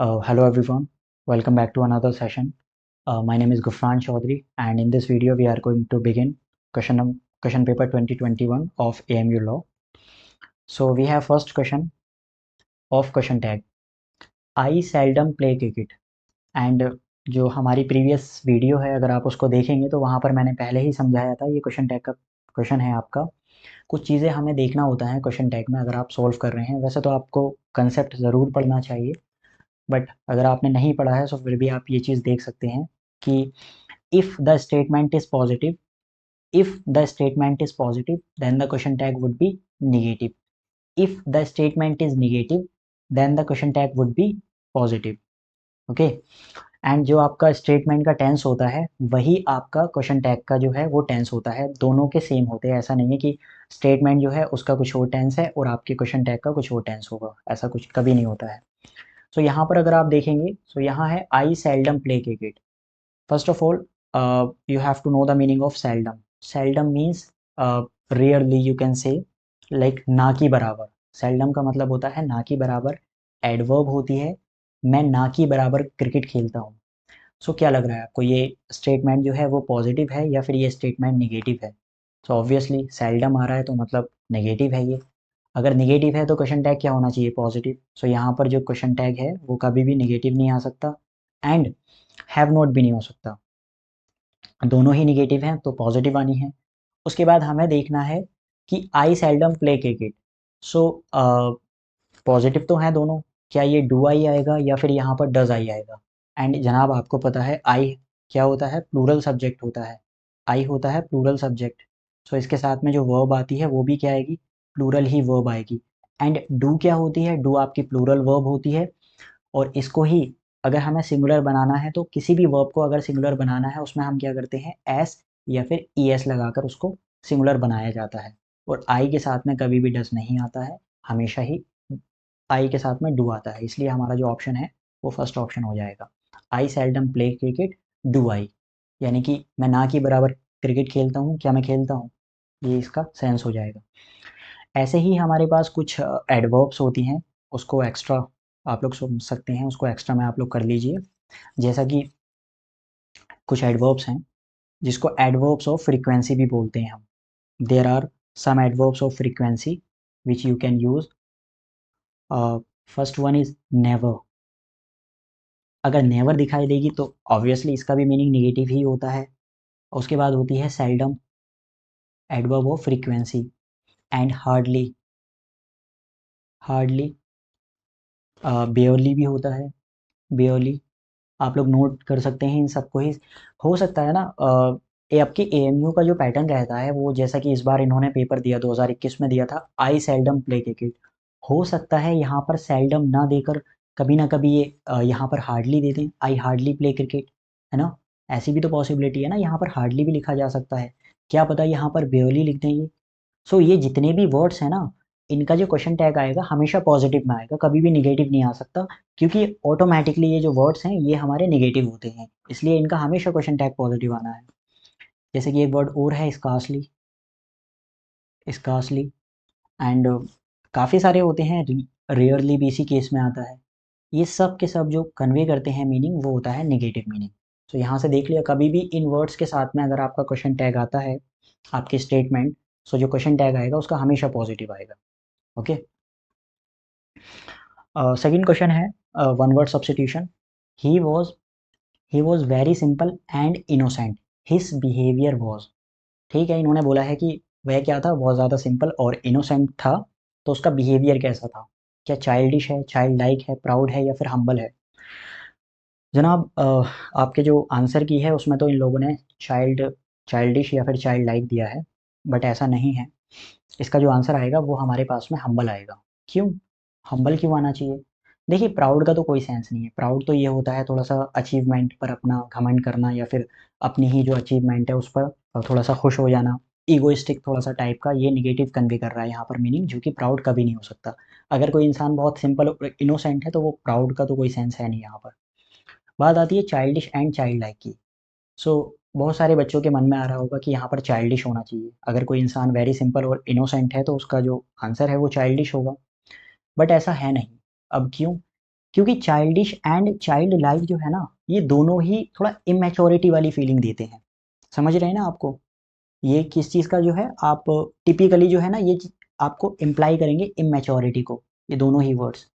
Hello everyone, welcome back to another session. My name is Gufran Chaudhary, and in this video we are going to begin question paper 2021 of AMU Law. So we have first question of question tag. I seldom play cricket. And जो हमारी previous video है अगर आप उसको देखेंगे तो वहाँ पर मैंने पहले ही समझाया था, ये क्वेश्चन टैग का क्वेश्चन है आपका। कुछ चीज़ें हमें देखना होता है क्वेश्चन टैग में अगर आप सॉल्व कर रहे हैं। वैसे तो आपको कंसेप्ट ज़रूर पढ़ना चाहिए, बट अगर आपने नहीं पढ़ा है तो फिर भी आप ये चीज़ देख सकते हैं कि if the statement is positive, if the statement is positive then the question tag would be negative, if the statement is negative then the question tag would be positive. Okay, and जो आपका statement का tense होता है वही आपका question tag का जो है वो टेंस होता है, दोनों के सेम होते हैं। ऐसा नहीं है कि स्टेटमेंट जो है उसका कुछ और टेंस है और आपके क्वेश्चन टैग का कुछ और टेंस होगा, ऐसा कुछ कभी नहीं होता है। सो यहाँ पर अगर आप देखेंगे सो यहाँ है I seldom play cricket. First of all you have to know the meaning of seldom. Seldom means rarely, you can say like ना की बराबर। सेल्डम का मतलब होता है ना की बराबर, एडवर्ब होती है मैं ना की बराबर क्रिकेट खेलता हूँ। सो क्या लग रहा है आपको, ये स्टेटमेंट जो है वो पॉजिटिव है या फिर ये स्टेटमेंट निगेटिव है? सो ऑब्वियसली सेल्डम आ रहा है तो मतलब नेगेटिव है ये। अगर नेगेटिव है तो क्वेश्चन टैग क्या होना चाहिए? पॉजिटिव। सो यहाँ पर जो क्वेश्चन टैग है वो कभी भी नेगेटिव नहीं आ सकता एंड हैव नॉट भी नहीं हो सकता। दोनों ही नेगेटिव हैं तो पॉजिटिव आनी है। उसके बाद हमें देखना है कि I seldom play cricket. So positive तो हैं दोनों, क्या ये डू आई आएगा या फिर यहाँ पर डज आई आएगा? एंड जनाब आपको पता है आई क्या होता है? प्लूरल सब्जेक्ट होता है। आई होता है प्लूरल सब्जेक्ट। सो इसके साथ में जो वर्ब आती है वो भी क्या आएगी? प्लूरल ही वर्ब आएगी। एंड डू क्या होती है? डू आपकी प्लूरल वर्ब होती है। और इसको ही अगर हमें सिंगुलर बनाना है तो किसी भी वर्ब को अगर सिंगुलर बनाना है उसमें हम क्या करते हैं? एस या फिर ई एस लगाकर उसको सिंगुलर बनाया जाता है। और आई के साथ में कभी भी डस नहीं आता है, हमेशा ही आई के साथ में डू आता है। इसलिए हमारा जो ऑप्शन है वो फर्स्ट ऑप्शन हो जाएगा। I seldom play cricket, do I, यानी कि मैं ना के बराबर क्रिकेट खेलता हूँ, क्या मैं खेलता हूँ, ये इसका सेंस हो जाएगा। ऐसे ही हमारे पास कुछ एडवर्ब्स होती हैं, उसको एक्स्ट्रा आप लोग समझ सकते हैं, उसको एक्स्ट्रा में आप लोग कर लीजिए। जैसा कि कुछ एडवर्ब्स हैं जिसको एडवर्ब्स ऑफ फ्रीक्वेंसी भी बोलते हैं हम। There are some adverbs of frequency which you can use. First one is never. अगर नेवर दिखाई देगी तो ऑब्वियसली इसका भी मीनिंग नेगेटिव ही होता है। उसके बाद होती है seldom, adverb of frequency. And hardly, hardly बेयरली भी होता है, बेयरली। आप लोग नोट कर सकते हैं इन सबको ही। हो सकता है ना ये आपके एएमयू का जो पैटर्न रहता है वो, जैसा कि इस बार इन्होंने पेपर दिया 2021 में दिया था आई सेल्डम प्ले क्रिकेट, हो सकता है यहाँ पर सेल्डम ना देकर कभी ना कभी ये यहाँ पर हार्डली दे दें, आई हार्डली प्ले क्रिकेट, है ना? ऐसी भी तो पॉसिबिलिटी है ना, यहाँ पर हार्डली भी लिखा जा सकता है, क्या पता यहाँ पर बेयरली लिख दें ये। सो ये जितने भी वर्ड्स हैं ना, इनका जो क्वेश्चन टैग आएगा हमेशा पॉजिटिव में आएगा, कभी भी निगेटिव नहीं आ सकता, क्योंकि ऑटोमेटिकली ये जो वर्ड्स हैं ये हमारे निगेटिव होते हैं, इसलिए इनका हमेशा क्वेश्चन टैग पॉजिटिव आना है। जैसे कि एक वर्ड और है स्कार्सली, स्कार्सली। एंड काफ़ी सारे होते हैं, रेयरली भी इसी केस में आता है। ये सब के सब जो कन्वे करते हैं मीनिंग वो होता है निगेटिव मीनिंग। तो यहाँ से देख लिया, कभी भी इन वर्ड्स के साथ में अगर आपका क्वेश्चन टैग आता है आपके स्टेटमेंट, सो जो क्वेश्चन टैग आएगा उसका हमेशा पॉजिटिव आएगा। ओके, सेकंड क्वेश्चन है one word substitution. He was, he was very simple and innocent, his behaviour was. ठीक है, इन्होंने बोला है कि वह क्या था? बहुत ज़्यादा सिंपल और इनोसेंट था, तो उसका बिहेवियर कैसा था? क्या चाइल्डिश है, चाइल्ड लाइक है, प्राउड है या फिर हम्बल है? जनाब आपके जो आंसर की है उसमें तो इन लोगों ने चाइल्डिश या फिर चाइल्ड लाइक दिया है, बट ऐसा नहीं है। इसका जो आंसर आएगा वो हमारे पास में हम्बल आएगा। क्यों हम्बल क्यों आना चाहिए? देखिए प्राउड का तो कोई सेंस नहीं है, प्राउड तो ये होता है थोड़ा सा अचीवमेंट पर अपना घमंड करना या फिर अपनी ही जो अचीवमेंट है उस पर थोड़ा सा खुश हो जाना, ईगोइस्टिक थोड़ा सा टाइप का, ये निगेटिव कन्वे कर रहा है यहाँ पर मीनिंग, जो कि प्राउड कभी नहीं हो सकता। अगर कोई इंसान बहुत सिंपल और इनोसेंट है तो वो प्राउड का तो कोई सेंस है नहीं यहाँ पर। बात आती है चाइल्डिश एंड चाइल्ड लाइक की। सो बहुत सारे बच्चों के मन में आ रहा होगा कि यहाँ पर चाइल्डिश होना चाहिए, अगर कोई इंसान वेरी सिंपल और इनोसेंट है तो उसका जो आंसर है वो चाइल्डिश होगा, बट ऐसा है नहीं। अब क्यों? क्योंकि चाइल्डिश एंड चाइल्ड लाइक जो है ना, ये दोनों ही थोड़ा इमेच्योरिटी वाली फीलिंग देते हैं। समझ रहे हैं ना आपको? ये किस चीज़ का जो है, आप टिपिकली जो है ना, ये आपको इम्प्लाई करेंगे इमेच्योरिटी को। ये दोनों ही वर्ड्स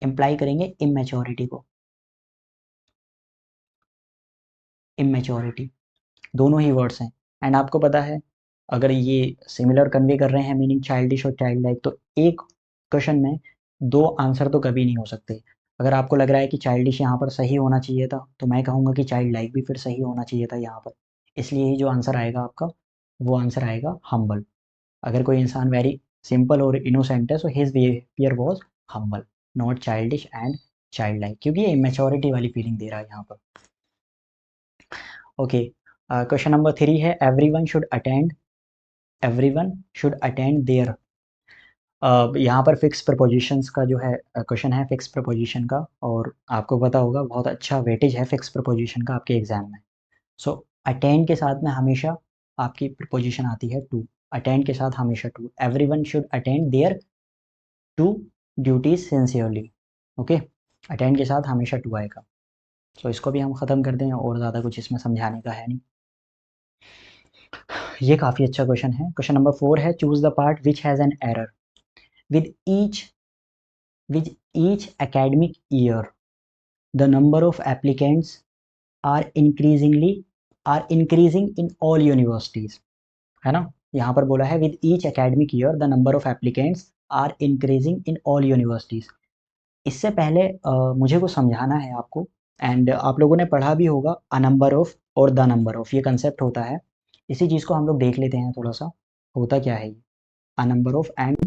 इम्प्लाई करेंगे इमेच्योरिटी को, इमेच्योरिटी, दोनों ही वर्ड्स हैं। एंड आपको पता है, अगर ये सिमिलर कन्वे कर रहे हैं मीनिंग चाइल्डिश और चाइल्ड लाइक, तो एक क्वेश्चन में दो आंसर तो कभी नहीं हो सकते। अगर आपको लग रहा है कि चाइल्डिश यहाँ पर सही होना चाहिए था, तो मैं कहूँगा कि चाइल्ड लाइक भी फिर सही होना चाहिए था यहाँ पर। इसलिए ही जो आंसर आएगा आपका, वो आंसर आएगा हम्बल। अगर कोई इंसान वेरी सिंपल और इनोसेंट है, so his behaviour was humble, not childish and child like, क्योंकि ये इमेच्योरिटी वाली फीलिंग दे रहा है यहाँ पर। ओके, क्वेश्चन नंबर 3 है एवरीवन शुड अटेंड देयर। यहाँ पर फिक्स प्रपोजिशंस का जो है क्वेश्चन है, फिक्स प्रपोजिशन का, और आपको पता होगा बहुत अच्छा वेटेज है फिक्स प्रपोजिशन का आपके एग्जाम में। सो अटेंड के साथ में हमेशा आपकी प्रपोजिशन आती है टू, अटेंड के साथ हमेशा to, everyone should attend their to duties sincerely. Okay, attend के साथ हमेशा टू आएगा। सो इसको भी हम ख़त्म कर दें, और ज़्यादा कुछ इसमें समझाने का है नहीं। ये काफ़ी अच्छा क्वेश्चन है। क्वेश्चन नंबर 4 है choose the part which has an error with each academic year the number of applicants are increasing in all universities, है ना? यहाँ पर बोला है with each academic year the number of applicants are increasing in all universities। इससे पहले मुझे कुछ समझाना है आपको, एंड आप लोगों ने पढ़ा भी होगा अ नंबर ऑफ और द नंबर ऑफ, ये कंसेप्ट होता है। इसी चीज़ को हम लोग देख लेते हैं थोड़ा सा, होता क्या है ये अ नंबर ऑफ। एंड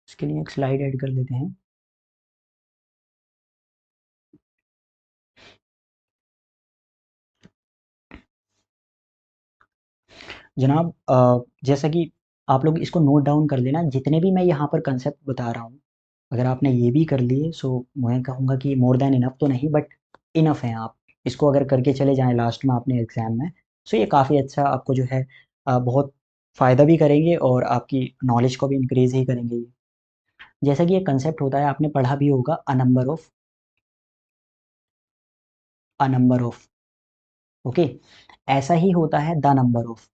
इसके लिए एक स्लाइड ऐड कर लेते हैं। जनाब, जैसा कि आप लोग इसको नोट डाउन कर लेना, जितने भी मैं यहाँ पर कंसेप्ट बता रहा हूँ, अगर आपने ये भी कर लिए, सो मैं कहूँगा कि मोर देन इनफ तो नहीं, बट इनफ है। आप इसको अगर करके चले जाएँ लास्ट में अपने एग्ज़ाम में, सो ये काफ़ी अच्छा आपको जो है बहुत फ़ायदा भी करेंगे, और आपकी नॉलेज को भी इंक्रीज़ ही करेंगे ये। जैसा कि ये कंसेप्ट होता है, आपने पढ़ा भी होगा अ नंबर ऑफ, ओके? ऐसा ही होता है द नंबर ऑफ।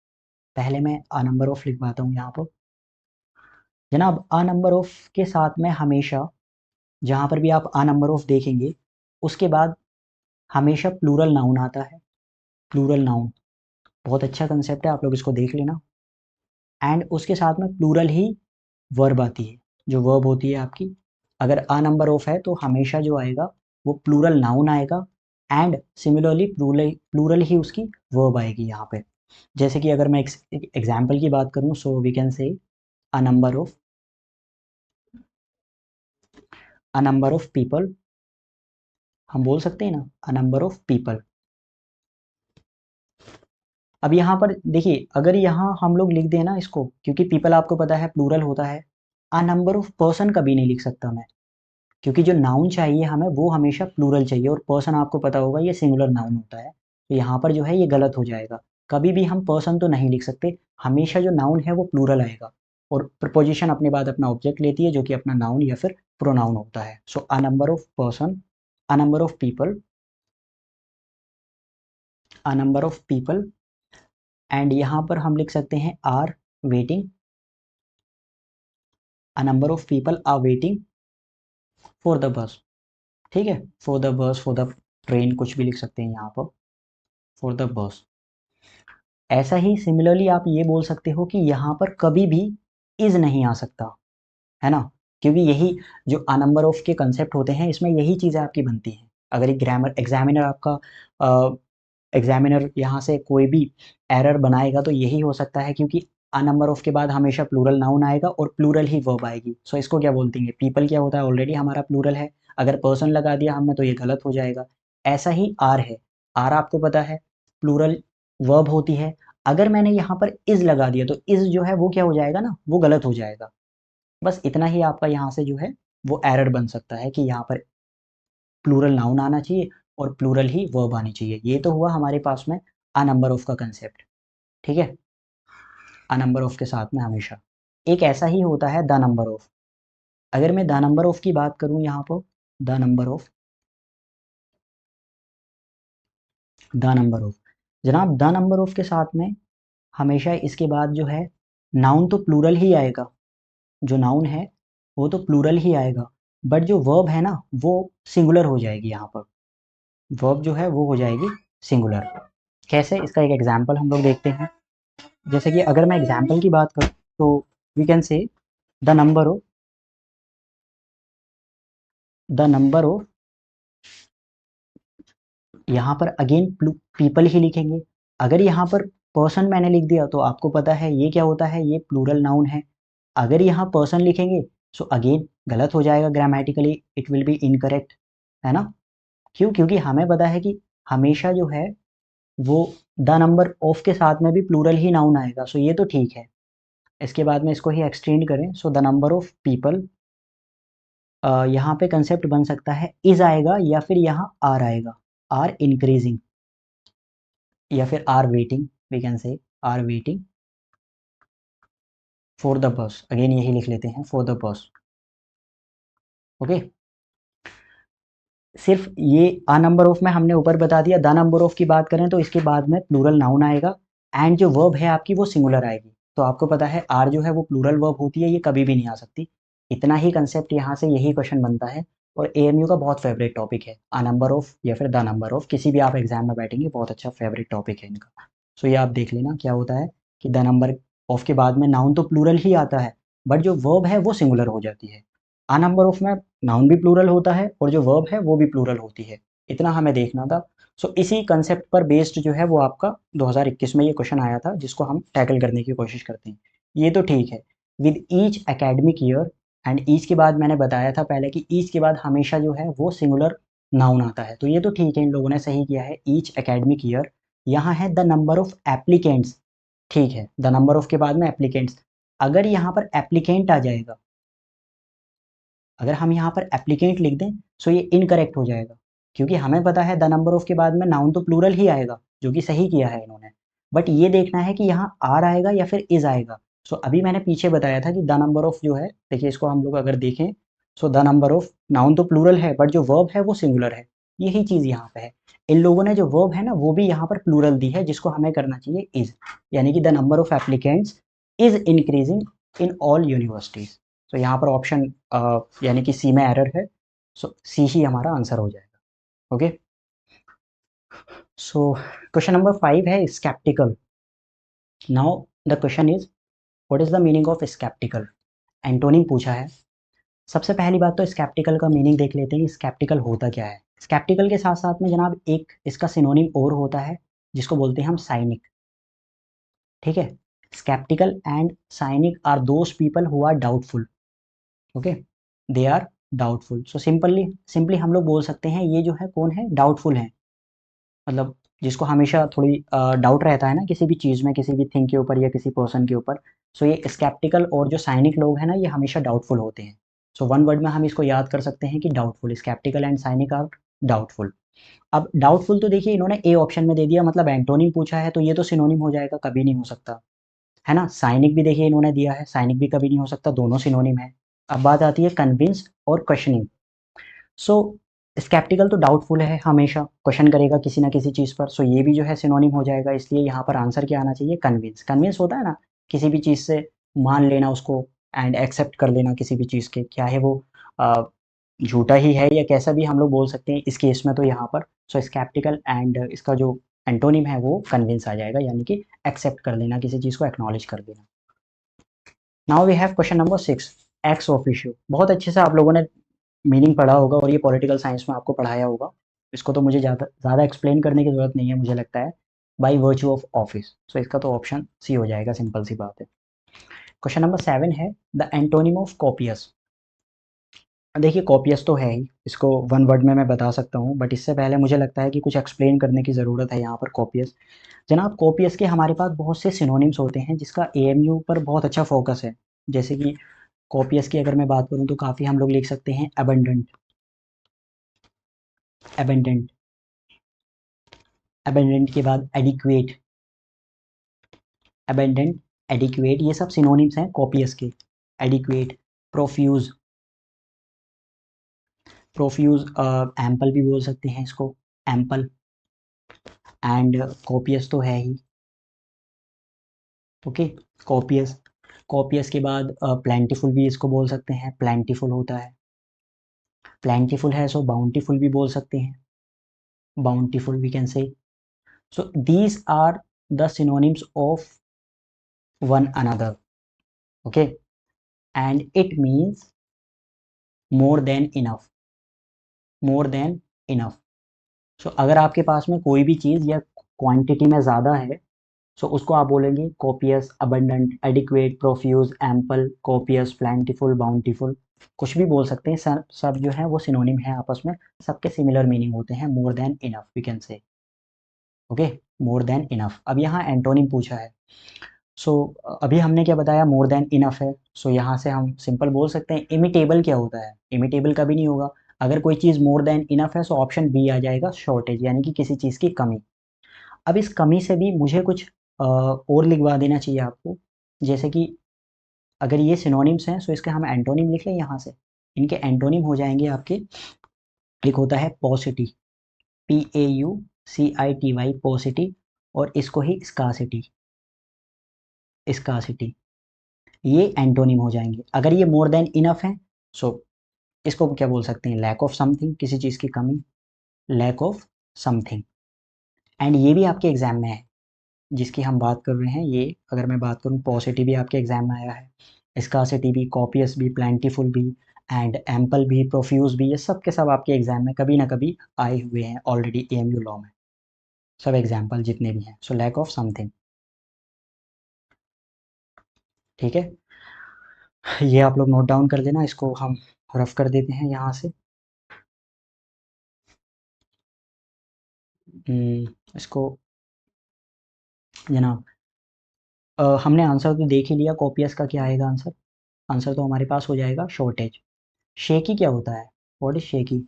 पहले मैं अ नंबर ऑफ लिखवाता हूँ यहाँ पर। जनाब, अ नंबर ऑफ के साथ में हमेशा, जहाँ पर भी आप अ नंबर ऑफ देखेंगे, उसके बाद हमेशा प्लूरल नाउन आता है। प्लूरल नाउन बहुत अच्छा कंसेप्ट है, आप लोग इसको देख लेना। एंड उसके साथ में प्लूरल ही वर्ब आती है, जो वर्ब होती है आपकी। अगर अ नंबर ऑफ है तो हमेशा जो आएगा वो प्लूरल नाउन आएगा, एंड सिमिलरली प्लूरल ही उसकी वर्ब आएगी यहाँ पे। जैसे कि अगर मैं एक एग्जाम्पल की बात करूँ, सो वी कैन से अ नंबर ऑफ पीपल, हम बोल सकते हैं ना अ नंबर ऑफ पीपल। अब यहाँ पर देखिए, अगर यहाँ हम लोग लिख दें ना इसको, क्योंकि पीपल आपको पता है प्लूरल होता है, अ नंबर ऑफ पर्सन कभी नहीं लिख सकता मैं, क्योंकि जो नाउन चाहिए हमें वो हमेशा प्लूरल चाहिए, और पर्सन आपको पता होगा ये सिंगुलर नाउन होता है। तो यहाँ पर जो है ये गलत हो जाएगा। कभी भी हम पर्सन तो नहीं लिख सकते, हमेशा जो नाउन है वो प्लूरल आएगा, और प्रपोजिशन अपने बाद अपना ऑब्जेक्ट लेती है, जो कि अपना नाउन या फिर प्रोनाउन होता है। So a number of person, a number of people, a number of people, and यहाँ पर हम लिख सकते हैं are waiting, a number of people are waiting for the bus. ठीक है, for the bus, for the train, कुछ भी लिख सकते हैं यहाँ पर, फॉर द बस। ऐसा ही सिमिलरली आप ये बोल सकते हो कि यहाँ पर कभी भी इज नहीं आ सकता, है ना? क्योंकि यही जो अ नंबर ऑफ के कंसेप्ट होते हैं, इसमें यही चीज़ें आपकी बनती हैं। अगर एक ग्रामर एग्जामिनर आपका एग्जामिनर यहाँ से कोई भी एरर बनाएगा, तो यही हो सकता है, क्योंकि अ नंबर ऑफ के बाद हमेशा प्लूरल नाउन आएगा और प्लूरल ही वर्ब आएगी। सो इसको क्या बोलते हैं, पीपल क्या होता है, ऑलरेडी हमारा प्लूरल है, अगर पर्सन लगा दिया हमने तो ये गलत हो जाएगा। ऐसा ही आर है, आर आपको पता है प्लूरल वर्ब होती है, अगर मैंने यहाँ पर इज लगा दिया तो इज जो है वो क्या हो जाएगा ना, वो गलत हो जाएगा। बस इतना ही आपका यहाँ से जो है वो एरर बन सकता है, कि यहाँ पर प्लूरल नाउन आना चाहिए और प्लूरल ही वर्ब आनी चाहिए। ये तो हुआ हमारे पास में अ नंबर ऑफ का कंसेप्ट। ठीक है, अ नंबर ऑफ के साथ में हमेशा एक ऐसा ही होता है द नंबर ऑफ। अगर मैं द नंबर ऑफ की बात करूं यहाँ पर, the number of, the number of, जनाब द नंबर ऑफ के साथ में हमेशा इसके बाद जो है नाउन तो प्लूरल ही आएगा, जो नाउन है वो तो प्लूरल ही आएगा, बट जो वर्ब है ना वो सिंगुलर हो जाएगी। यहाँ पर वर्ब जो है वो हो जाएगी सिंगुलर। कैसे, इसका एक एग्जांपल हम लोग देखते हैं। जैसे कि अगर मैं एग्जांपल की बात करूं तो we can say the number of, the number of, यहाँ पर अगेन पीपल ही लिखेंगे। अगर यहाँ पर पर्सन मैंने लिख दिया तो आपको पता है ये क्या होता है, ये प्लूरल नाउन है। अगर यहाँ पर्सन लिखेंगे सो अगेन गलत हो जाएगा, grammatically it will be incorrect, है ना। क्यों, क्योंकि हमें पता है कि हमेशा जो है वो द नंबर ऑफ के साथ में भी प्लूरल ही नाउन आएगा, सो ये तो ठीक है। इसके बाद में इसको ही एक्सटेंड करें, so the number of people, यहाँ पे कंसेप्ट बन सकता है इज आएगा या फिर यहाँ आर आएगा, आर इंक्रीजिंग या फिर are waiting, we can say are waiting for the bus. Again यही लिख लेते हैं, फॉर द बस। ओके, सिर्फ ये आ नंबर ऑफ में हमने ऊपर बता दिया। द नंबर ऑफ की बात करें तो इसके बाद में प्लूरल नाउन आएगा एंड जो वर्ब है आपकी वो सिंगुलर आएगी। तो आपको पता है आर जो है वो प्लूरल वर्ब होती है, ये कभी भी नहीं आ सकती। इतना ही कंसेप्ट यहाँ से यही क्वेश्चन बनता है और एएमयू का बहुत फेवरेट टॉपिक है आ नंबर ऑफ या फिर द नंबर ऑफ। किसी भी आप एग्जाम में बैठेंगे बहुत अच्छा फेवरेट टॉपिक है इनका। सो ये आप देख लेना क्या होता है कि द नंबर ऑफ के बाद में नाउन तो प्लूरल ही आता है बट जो वर्ब है वो सिंगुलर हो जाती है। आ नंबर ऑफ में नाउन भी प्लूरल होता है और जो वर्ब है वो भी प्लूरल होती है। इतना हमें देखना था। सो इसी कंसेप्ट पर बेस्ड जो है वो आपका 2021 में ये क्वेश्चन आया था जिसको हम टैकल करने की कोशिश करते हैं। ये तो ठीक है। With each academic year, and each के बाद मैंने बताया था पहले कि ईच के बाद हमेशा जो है वो सिंगुलर नाउन आता है, तो ये तो ठीक है, इन लोगों ने सही किया है। ईच एकेडमिक ईयर, यहाँ है द नंबर ऑफ एप्लीकेंट्स, ठीक है, द नंबर ऑफ के बाद में एप्लीकेंट्स। अगर यहाँ पर एप्लीकेंट आ जाएगा, अगर हम यहाँ पर एप्लीकेंट लिख दें सो ये इनकरेक्ट हो जाएगा, क्योंकि हमें पता है द नंबर ऑफ के बाद में नाउन तो प्लूरल ही आएगा, जो कि सही किया है इन्होंने। बट ये देखना है कि यहाँ आर आएगा या फिर इज आएगा। सो अभी मैंने पीछे बताया था कि द नंबर ऑफ जो है, देखिए इसको हम लोग अगर देखें, so the number of noun तो प्लूरल है बट जो वर्ब है वो सिंगुलर है। यही चीज़ यहाँ पे है। इन लोगों ने जो वर्ब है ना वो भी यहाँ पर प्लूरल दी है, जिसको हमें करना चाहिए इज, यानी कि the number of applicants is increasing in all universities. तो यहाँ पर ऑप्शन यानी कि सी में एरर है, सो सी ही हमारा आंसर हो जाएगा। ओके, सो क्वेश्चन नंबर 5 है sceptical. Now the question is what is the meaning of sceptical. Antonym पूछा है। सबसे पहली बात तो स्केप्टिकल का मीनिंग देख लेते हैं, स्केप्टिकल होता क्या है। स्केप्टिकल के साथ साथ में जनाब एक इसका सिनोनिम और होता है जिसको बोलते हैं हम साइनिक, ठीक है। Sceptical and cynic are those people who are doubtful, okay, they are doubtful. So simply हम लोग बोल सकते हैं ये जो है कौन है, डाउटफुल है, मतलब जिसको हमेशा थोड़ी डाउट रहता है ना किसी भी चीज़ में, किसी भी थिंग के ऊपर या किसी पर्सन के ऊपर। सो ये स्केप्टिकल और जो साइनिक लोग हैं ना ये हमेशा डाउटफुल होते हैं। सो वन वर्ड में हम इसको याद कर सकते हैं कि doubtful, sceptical and cynic are doubtful. अब डाउटफुल तो देखिए इन्होंने ए ऑप्शन में दे दिया, मतलब एंटोनिम पूछा है तो ये तो सिनोनिम हो जाएगा, कभी नहीं हो सकता, है ना। साइनिक भी देखिए इन्होंने दिया है, साइनिक भी कभी नहीं हो सकता, दोनों सिनोनिम है। अब बात आती है कन्विंस और क्वेश्चनिंग। सो स्केप्टिकल तो डाउटफुल है, हमेशा क्वेश्चन करेगा किसी ना किसी चीज़ पर, सो ये भी जो है सिनोनिम हो जाएगा, इसलिए यहाँ पर आंसर क्या आना चाहिए, कन्विंस। कन्विंस होता है ना किसी भी चीज़ से मान लेना उसको एंड एक्सेप्ट कर लेना किसी भी चीज़ के, क्या है वो झूठा ही है या कैसा भी हम लोग बोल सकते हैं इस केस में, तो यहाँ पर सो स्केप्टिकल एंड इसका जो एंटोनिम है वो कन्विंस आ जाएगा, यानी कि एक्सेप्ट कर लेना, किसी चीज़ को एक्नॉलेज कर देना। Now we have question number 6, ex officio. बहुत अच्छे से आप लोगों ने मीनिंग पढ़ा होगा और ये पॉलिटिकल साइंस में आपको पढ़ाया होगा, इसको तो मुझे ज़्यादा एक्सप्लेन करने की ज़रूरत नहीं है मुझे लगता है, बाई वर्च्यू ऑफ ऑफिस। सो इसका तो ऑप्शन सी हो जाएगा, सिंपल सी बात है। क्वेश्चन नंबर 7 है द एंटोनिम ऑफ कॉपियस। देखिए कॉपियस तो है ही, इसको वन वर्ड में मैं बता सकता हूँ, बट इससे पहले मुझे लगता है कि कुछ एक्सप्लेन करने की ज़रूरत है यहाँ पर। कॉपियस, जनाब कॉपियस के हमारे पास बहुत से सिनोनिम्स होते हैं जिसका एएमयू पर बहुत अच्छा फोकस है। जैसे कि कॉपियस की अगर मैं बात करूँ तो काफ़ी हम लोग लिख सकते हैं अबंडेंट, अबंडेंट, अबंडेंट के बाद एडिक्वेट, अबंडेंट, एडिक्वेट, ये सब सिनोनिम्स हैं कॉपियस के। एडिक्वेट, प्रोफ्यूज, प्रोफ्यूज एम्पल भी बोल सकते हैं इसको, एम्पल, एंड कॉपियस तो है ही, ओके, कॉपियस। कॉपियस के बाद प्लेंटीफुल भी इसको बोल सकते हैं, प्लेंटीफुल होता है, प्लेंटीफुल है, सो बाउंटीफुल भी बोल सकते हैं, bountiful we can say. So these are the synonyms of one another, okay, and it means more than enough, more than enough. सो अगर आपके पास में कोई भी चीज़ या क्वांटिटी में ज़्यादा है, सो उसको आप बोलेंगे copious, abundant, adequate, profuse, ample, copious, plentiful, bountiful, कुछ भी बोल सकते हैं। सब जो है वो सिनोनिम है आपस में, सबके सिमिलर मीनिंग होते हैं, more than enough we can say, okay, more than enough. अब यहाँ एंटोनिम पूछा है, सो अभी हमने क्या बताया, मोर देन इनफ है, सो यहाँ से हम सिंपल बोल सकते हैं इमिटेबल क्या होता है, इमिटेबल कभी नहीं होगा। अगर कोई चीज़ मोर देन इनफ है, सो ऑप्शन बी आ जाएगा, शॉर्टेज, यानी कि किसी चीज़ की कमी। अब इस कमी से भी मुझे कुछ और लिखवा देना चाहिए आपको, जैसे कि अगर ये सिनोनिम्स हैं, सो इसके हम एंटोनिम लिख लें यहाँ से। इनके एंटोनिम हो जाएंगे आपके, एक होता है पॉसिटी, PAUCITY, पॉसिटी, और इसको ही स्कासिटी, स्कासिटी, ये एंटोनिम हो जाएंगे। अगर ये मोर देन इनफ है, सो इसको क्या बोल सकते हैं, लैक ऑफ समथिंग, किसी चीज़ की कमी, लैक ऑफ समथिंग। एंड ये भी आपके एग्जाम में है, जिसकी हम बात कर रहे हैं, ये अगर मैं बात करूँ, पॉसिटी भी आपके एग्जाम में आया है, स्कासिटी भी, कॉपियस भी, प्लेंटीफुल भी, एंड एम्पल भी, प्रोफ्यूज भी, ये सब के सब आपके एग्जाम में कभी ना कभी आए हुए हैं ऑलरेडी AMU लॉ में, सब एग्जाम्पल जितने भी हैं। सो लैक ऑफ समथिंग, ठीक है, ये आप लोग नोट डाउन कर लेना, इसको हम रफ कर देते हैं यहाँ से। इसको जनाब, हमने आंसर तो देख ही लिया, कॉपियस का क्या आएगा आंसर, आंसर तो हमारे पास हो जाएगा शॉर्टेज। शेकी क्या होता है, what is shaky?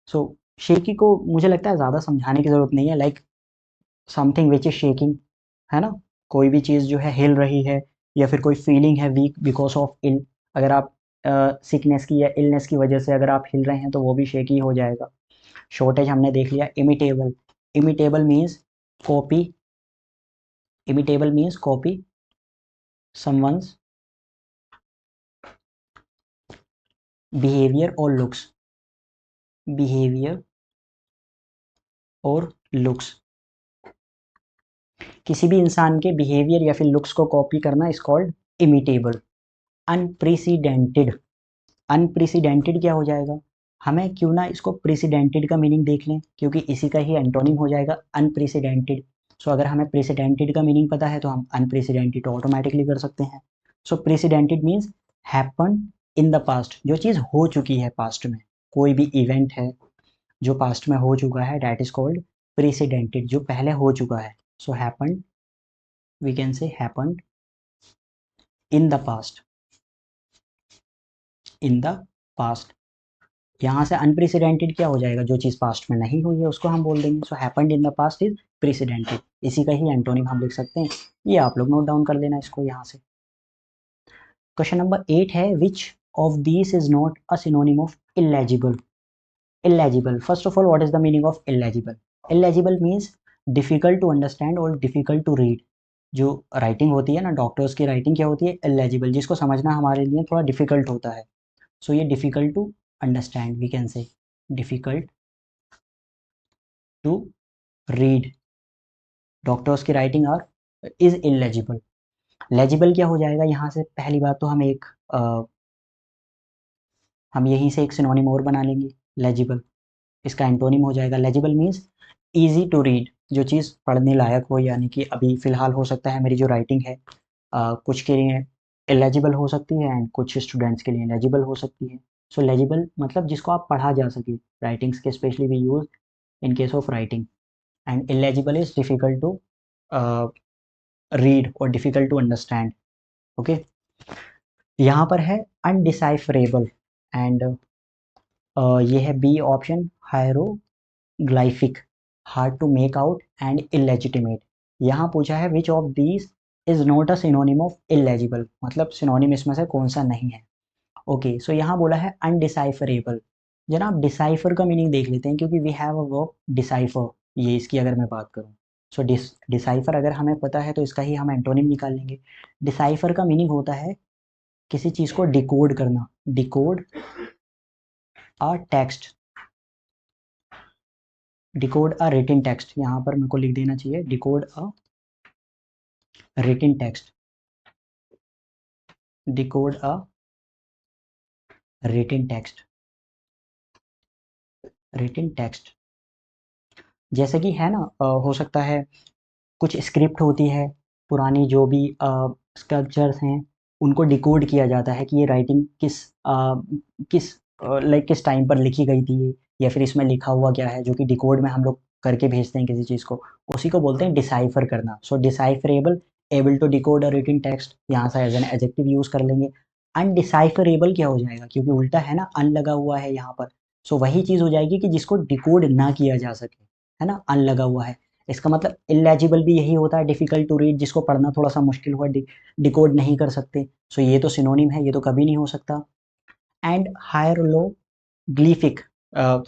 So shaky को मुझे लगता है ज़्यादा समझाने की ज़रूरत नहीं है, like something which is shaking, है ना, कोई भी चीज़ जो है हिल रही है, या फिर कोई फीलिंग है वीक बिकॉज ऑफ इल, अगर आप सिकनेस की या इलनेस की वजह से अगर आप हिल रहे हैं तो वो भी शेकी हो जाएगा। शॉर्टेज हमने देख लिया। Imitable, imitable means copy, imitable means copy someone's behaviour और लुक्स, बिहेवियर और लुक्स, किसी भी इंसान के बिहेवियर या फिर लुक्स को कॉपी करना is called imitable. Unprecedented, unprecedented क्या हो जाएगा, हमें क्यों ना इसको प्रेसिडेंटेड का मीनिंग देख लें, क्योंकि इसी का ही एंटोनिम हो जाएगा अनप्रेसिडेंटेड। सो अगर हमें प्रेसिडेंटेड का मीनिंग पता है तो हम अनप्रेसिडेंटेड ऑटोमेटिकली कर सकते हैं। So precedented means happen in the past, जो चीज़ हो चुकी है पास्ट में, कोई भी इवेंट है जो पास्ट में हो चुका है, दैट इज कॉल्ड प्रेसिडेंटेड, जो पहले हो चुका है। So happen, we can say happen in the past, in the past. यहाँ से अनप्रेसिडेंटेड क्या हो जाएगा, जो चीज़ पास्ट में नहीं हुई है उसको हम बोल देंगे। So happened in the past is precedented, इसी का ही एंटोनिम हम लिख सकते हैं। ये आप लोग नोट डाउन कर लेना इसको यहाँ से। क्वेश्चन नंबर 8 है, which of these is not a synonym of illegible. Illegible, first of all what is the meaning of illegible? Illegible means difficult to understand और डिफिकल्ट टू रीड। जो writing होती है ना, डॉक्टर्स की writing क्या होती है, इलेजिबल, जिसको समझना हमारे लिए थोड़ा डिफिकल्ट होता है। सो ये difficult to understand we can say, difficult to read, doctors की writing are is illegible. Legible क्या हो जाएगा, यहाँ से पहली बात तो हम एक हम यहीं से एक सिनोनिम और बना लेंगे, लेजिबल, इसका एंटोनिम हो जाएगा, legible means easy to read, जो चीज़ पढ़ने लायक हो, यानी कि अभी फ़िलहाल हो सकता है मेरी जो राइटिंग है कुछ के लिए इलेजिबल हो सकती है एंड कुछ स्टूडेंट्स के लिए लेजिबल हो सकती है। सो लेजिबल मतलब जिसको आप पढ़ा जा सके, राइटिंग्स के specially we use in case of writing, and illegible is difficult to read और डिफिकल्ट टू अंडरस्टैंड, ओके। यहाँ पर है अनडिसाइफरेबल, एंड ये है B option, hieroglyphic, hard to make out and illegitimate. यहाँ पूछा है which of these is not a synonym of illegible, मतलब सिनोनिम इसमें से कौन सा नहीं है, ओके। सो यहाँ बोला है अनडिसाइफरेबल, जनाब डिसाइफर का मीनिंग देख लेते हैं, क्योंकि we have a verb decipher, ये इसकी अगर मैं बात करूँ। सो डिसाइफर अगर हमें पता है तो इसका ही हम एंटोनिम निकाल लेंगे। डिसाइफर का मीनिंग होता है किसी चीज़ को डिकोड करना, decode a text, decode a written text, यहाँ पर मेरे को लिख देना चाहिए decode a written text, decode a written text, written text. जैसे कि है ना, हो सकता है कुछ स्क्रिप्ट होती है पुरानी, जो भी स्कल्पचर्स हैं उनको डिकोड किया जाता है कि ये राइटिंग किस किस टाइम पर लिखी गई थी ये, या फिर इसमें लिखा हुआ क्या है, जो कि डिकोड में हम लोग करके भेजते हैं किसी चीज़ को, उसी को बोलते हैं डिसाइफर करना। So decipherable, able to decode a written text, यहाँ से एज एन एडजेक्टिव यूज़ कर लेंगे। अनडिसाइफरेबल क्या हो जाएगा, क्योंकि उल्टा है ना, अन लगा हुआ है यहाँ पर। सो वही चीज़ हो जाएगी कि जिसको डिकोड ना किया जा सके, है ना, अन लगा हुआ है। इसका मतलब इलेजिबल भी यही होता है, डिफिकल्ट टू रीड, जिसको पढ़ना थोड़ा सा मुश्किल हुआ, डिकोड नहीं कर सकते। सो ये तो सिनोनिम है, ये तो कभी नहीं हो सकता। एंड हायरोग्लिफिक,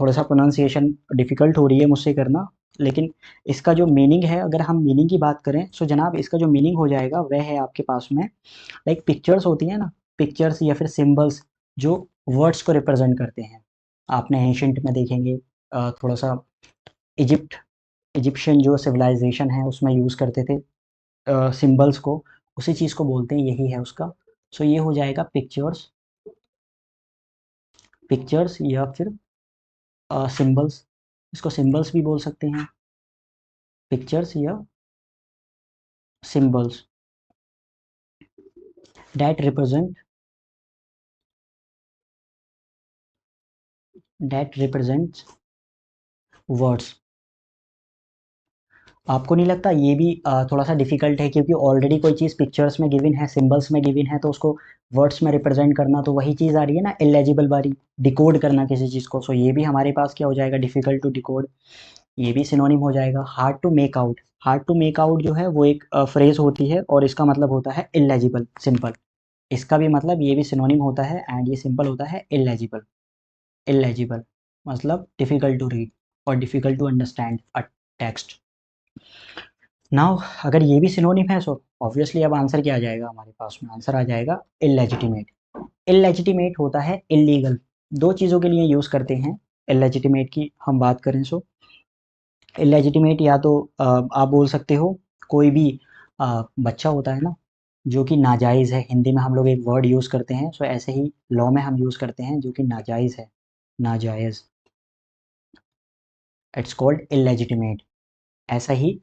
थोड़ा सा प्रोनाउंसिएशन डिफिकल्ट हो रही है मुझसे करना, लेकिन इसका जो मीनिंग है, अगर हम मीनिंग की बात करें, सो जनाब इसका जो मीनिंग हो जाएगा वह है आपके पास में, लाइक पिक्चर्स होती हैं ना, पिक्चर्स या फिर सिंबल्स जो वर्ड्स को रिप्रेजेंट करते हैं। आपने एंशंट में देखेंगे, थोड़ा सा इजिप्ट, इजिप्शियन जो सिविलाइजेशन है उसमें यूज़ करते थे सिंबल्स को, उसी चीज़ को बोलते हैं, यही है उसका। सो ये हो जाएगा पिक्चर्स, पिक्चर्स या फिर सिंबल्स, इसको सिंबल्स भी बोल सकते हैं, पिक्चर्स या symbols that represent, that represents words. आपको नहीं लगता ये भी थोड़ा सा डिफिकल्ट है, क्योंकि ऑलरेडी कोई चीज़ पिक्चर्स में गिवन है, सिंबल्स में गिवन है, तो उसको वर्ड्स में रिप्रेजेंट करना तो वही चीज़ आ रही है ना, इलेजिबल वाली, डिकोड करना किसी चीज़ को। सो ये भी हमारे पास क्या हो जाएगा, डिफिकल्ट टू डिकोड, ये भी सिनोनिम हो जाएगा। Hard to make out, hard to make out जो है वो एक फ्रेज होती है और इसका मतलब होता है इलेजिबल, सिंपल। इसका भी मतलब ये भी सिनोनिम होता है, एंड ये सिंपल होता है इलेजिबल, इलेजिबल मतलब डिफिकल्ट टू रीड और difficult to understand a text. Now अगर ये भी सिनोनिम है, सो ऑब्वियसली अब आंसर क्या आ जाएगा हमारे पास में, आंसर आ जाएगा इलेजिटिमेट। इलेजिटिमेट होता है इलीगल, दो चीज़ों के लिए यूज़ करते हैं इलेजिटिमेट की हम बात करें। सो इलेजिटिमेट या तो आप बोल सकते हो कोई भी बच्चा होता है ना जो कि नाजायज़ है, हिंदी में हम लोग एक वर्ड यूज़ करते हैं, सो ऐसे ही लॉ में हम यूज़ करते हैं जो कि नाजायज़ है, नाजायज़, इट्स कॉल्ड इलेजिटिमेट। ऐसा ही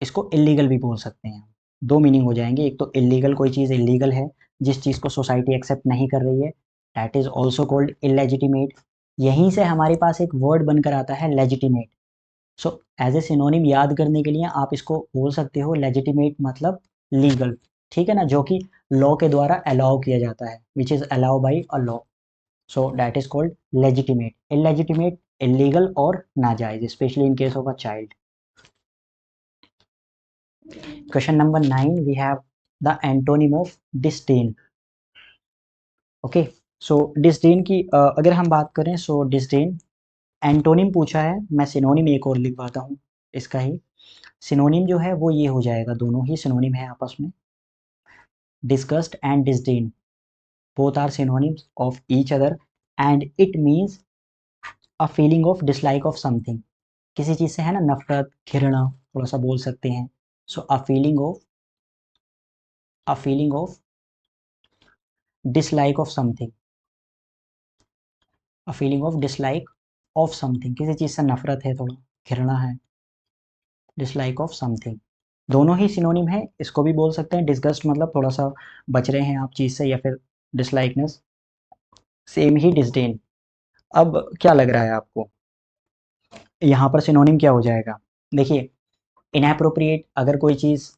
इसको इलीगल भी बोल सकते हैं। दो मीनिंग हो जाएंगे, एक तो इलीगल, कोई चीज़ इलीगल है जिस चीज़ को सोसाइटी एक्सेप्ट नहीं कर रही है, that is also called illegitimate. यहीं से हमारे पास एक वर्ड बनकर आता है legitimate. So as a synonym याद करने के लिए आप इसको बोल सकते हो लेजिटिमेट मतलब लीगल, ठीक है ना, जो कि लॉ के द्वारा अलाउ किया जाता है, which is allow by a law. So that is called legitimate. Illegitimate illegal और नाजायज, specially in case of a child. Question number 9, we have the antonym of disdain. Okay, so disdain की अगर हम बात करें, सो डिस्डेन एंटोनिम पूछा है, मैं सिनोनिम एक और लिखवाता हूँ इसका ही। सिनोनिम जो है वो ये हो जाएगा, दोनों ही सिनोनिम है आपस में, disgust and disdain both are synonyms of each other and it means a feeling of dislike of something। किसी चीज़ से है ना नफरत, घृणा थोड़ा सा बोल सकते हैं। So a feeling of dislike of something, a feeling of dislike of something, किसी चीज़ से नफरत है, थोड़ा घृणा है, डिसलाइक ऑफ समथिंग। दोनों ही सिनोनिम है, इसको भी बोल सकते हैं डिसगस्ट मतलब थोड़ा सा बच रहे हैं आप चीज़ से, या फिर डिसलाइकनेस, सेम ही डिसडेन। अब क्या लग रहा है आपको, यहाँ पर सिनोनिम क्या हो जाएगा? देखिए, इनएप्रोप्रिएट अगर कोई चीज़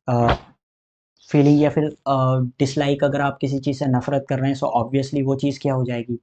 फीलिंग या फिर डिसलाइक, अगर आप किसी चीज़ से नफ़रत कर रहे हैं, सो ऑब्वियसली वो चीज़ क्या हो जाएगी,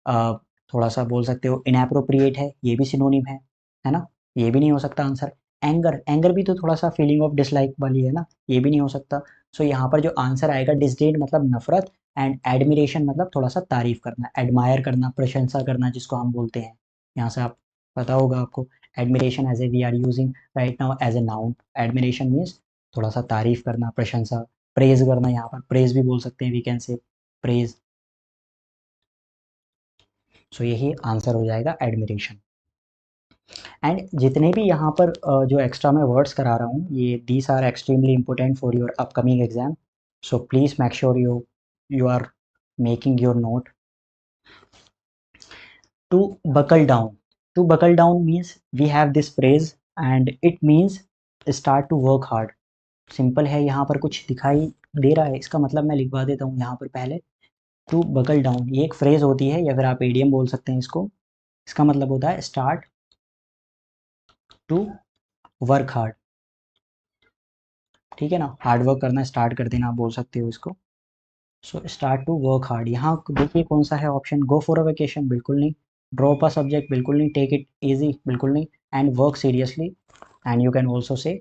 अ, थोड़ा सा बोल सकते हो इनएप्रोप्रिएट है, ये भी सिनोनिम है ना? ये भी नहीं हो सकता आंसर। एंगर, एंगर भी तो थोड़ा सा फीलिंग ऑफ डिसलाइक वाली है ना, ये भी नहीं हो सकता। सो यहाँ पर जो आंसर आएगा डिसडेन मतलब नफरत, एंड एडमिरेशन मतलब थोड़ा सा तारीफ करना, एडमायर करना, प्रशंसा करना जिसको हम बोलते हैं। यहाँ से आप पता होगा आपको, admiration as a we are using right now as a noun. Admiration means थोड़ा सा तारीफ करना, प्रशंसा, प्रेज करना। यहाँ पर प्रेज भी बोल सकते हैं, वी कैन से प्रेज। सो यही आंसर हो जाएगा एडमिरेशन। एंड जितने भी यहाँ पर जो एक्स्ट्रा मैं वर्ड्स करा रहा हूँ, ये these are extremely important for your upcoming exam. So please make sure you are making your note. To buckle down, to buckle down means we have this phrase and it means start to work hard. Simple है, यहाँ पर कुछ दिखाई दे रहा है, इसका मतलब मैं लिखवा देता हूँ यहाँ पर पहले। टू बकल डाउन ये एक फ्रेज होती है, या फिर आप एडीएम बोल सकते हैं इसको। इसका मतलब होता है स्टार्ट टू वर्क हार्ड। ठीक है ना, हार्ड वर्क करना स्टार्ट कर देना, आप बोल सकते हो इसको। So start to work hard. यहाँ देखिए कौन सा है option, go for a vacation बिल्कुल नहीं, ड्रॉप अ सब्जेक्ट बिल्कुल नहीं, टेक इट इजी बिल्कुल नहीं, and work seriously. And you can also say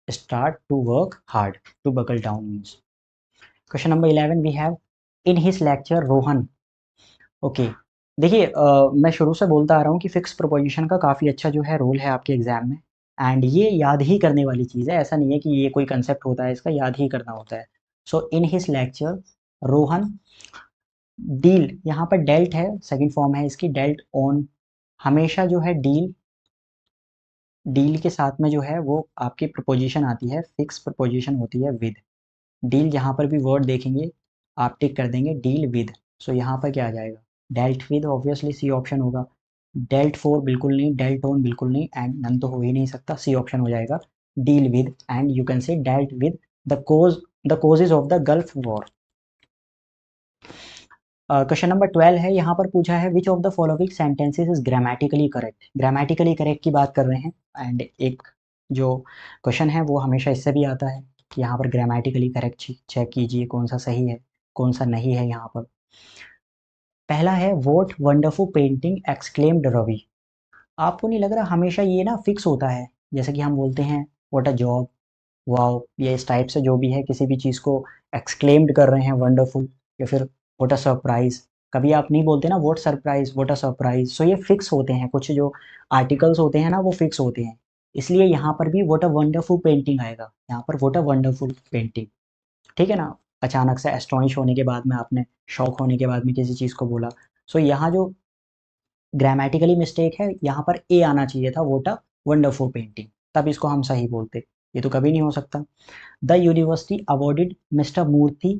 start to work hard. To buckle down means. Question number 11 we have in his lecture Rohan. Okay, देखिए मैं शुरू से बोलता आ रहा हूँ कि फिक्स प्रोपोजिशन का काफ़ी अच्छा जो है रोल है आपके एग्जाम में, एंड ये याद ही करने वाली चीज़ है। ऐसा नहीं है कि ये कोई कंसेप्ट होता है, इसका याद ही करना होता है। So in his lecture Rohan dealt, यहाँ पर डेल्ट है, सेकंड फॉर्म है इसकी, डेल्ट ऑन। हमेशा जो है डील, डील के साथ में जो है वो आपकी प्रपोजिशन आती है, फिक्स प्रपोजिशन होती है विद। डील जहाँ पर भी वर्ड देखेंगे आप टिक कर देंगे डील विद। सो यहाँ पर क्या आ जाएगा, dealt with, obviously C option होगा। डेल्ट फॉर बिल्कुल नहीं, डेल्ट ऑन बिल्कुल नहीं, एंड नन तो हो ही नहीं सकता, सी ऑप्शन हो जाएगा deal with. And you can से dealt with the causes of the gulf war. Question number 12 है, यहाँ पर पूछा है which of the following sentences is grammatically correct. Grammatically correct की बात कर रहे हैं, एंड एक जो क्वेश्चन है वो हमेशा इससे भी आता है कि यहाँ पर ग्रामेटिकली करेक्ट चेक कीजिए कौन सा सही है कौन सा नहीं है। यहाँ पर पहला है what wonderful painting exclaimed Ravi. आपको नहीं लग रहा हमेशा ये ना फिक्स होता है, जैसे कि हम बोलते हैं व्हाट अ जॉब, वाओ, या इस टाइप से जो भी है किसी भी चीज़ को एक्सक्लेम्ड कर रहे हैं वंडरफुल, या फिर व्हाट अ सरप्राइज। कभी आप नहीं बोलते ना what surprise, what a surprise. So ये फिक्स होते हैं, कुछ जो आर्टिकल्स होते हैं ना वो फिक्स होते हैं। इसलिए यहाँ पर भी व्हाट अ वंडरफुल पेंटिंग आएगा, यहाँ पर व्हाट अ वंडरफुल पेंटिंग। ठीक है ना, अचानक से एस्टोनिश होने के बाद में, आपने शॉक होने के बाद में किसी चीज़ को बोला। सो यहाँ जो ग्रामेटिकली मिस्टेक है, यहाँ पर ए आना चाहिए था, व्हाट अ वंडरफुल पेंटिंग, तब इसको हम सही बोलते। ये तो कभी नहीं हो सकता। The university awarded mister Murthy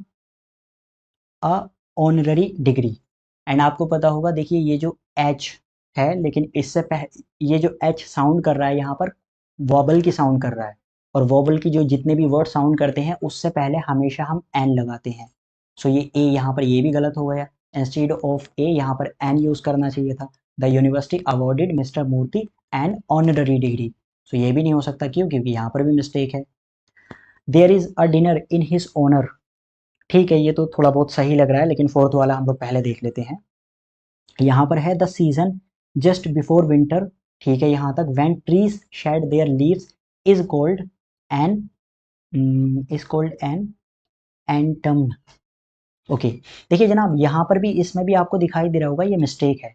a honorary degree. And आपको पता होगा, देखिए ये जो एच है, लेकिन इससे पहले ये जो एच साउंड कर रहा है यहाँ पर वॉबल की साउंड कर रहा है, और वॉबल की जो जितने भी वर्ड साउंड करते हैं उससे पहले हमेशा हम एन लगाते हैं। सो ये ए यहाँ पर ये भी गलत हो गया, इंस्टेड ऑफ ए यहाँ पर एन यूज करना चाहिए था। The university awarded mister Murthy an honorary degree. So ये भी नहीं हो सकता, क्यों, क्योंकि यहाँ पर भी मिस्टेक है। There is a dinner in his honour. ठीक है, ये तो थोड़ा बहुत सही लग रहा है, लेकिन फोर्थ वाला हम लोग पहले देख लेते हैं। यहाँ पर है the season just before winter. ठीक है यहाँ तक। When trees shed their leaves is called an, is called an autumn. Okay, देखिए जनाब यहाँ पर भी, इसमें भी आपको दिखाई दे रहा होगा ये मिस्टेक है,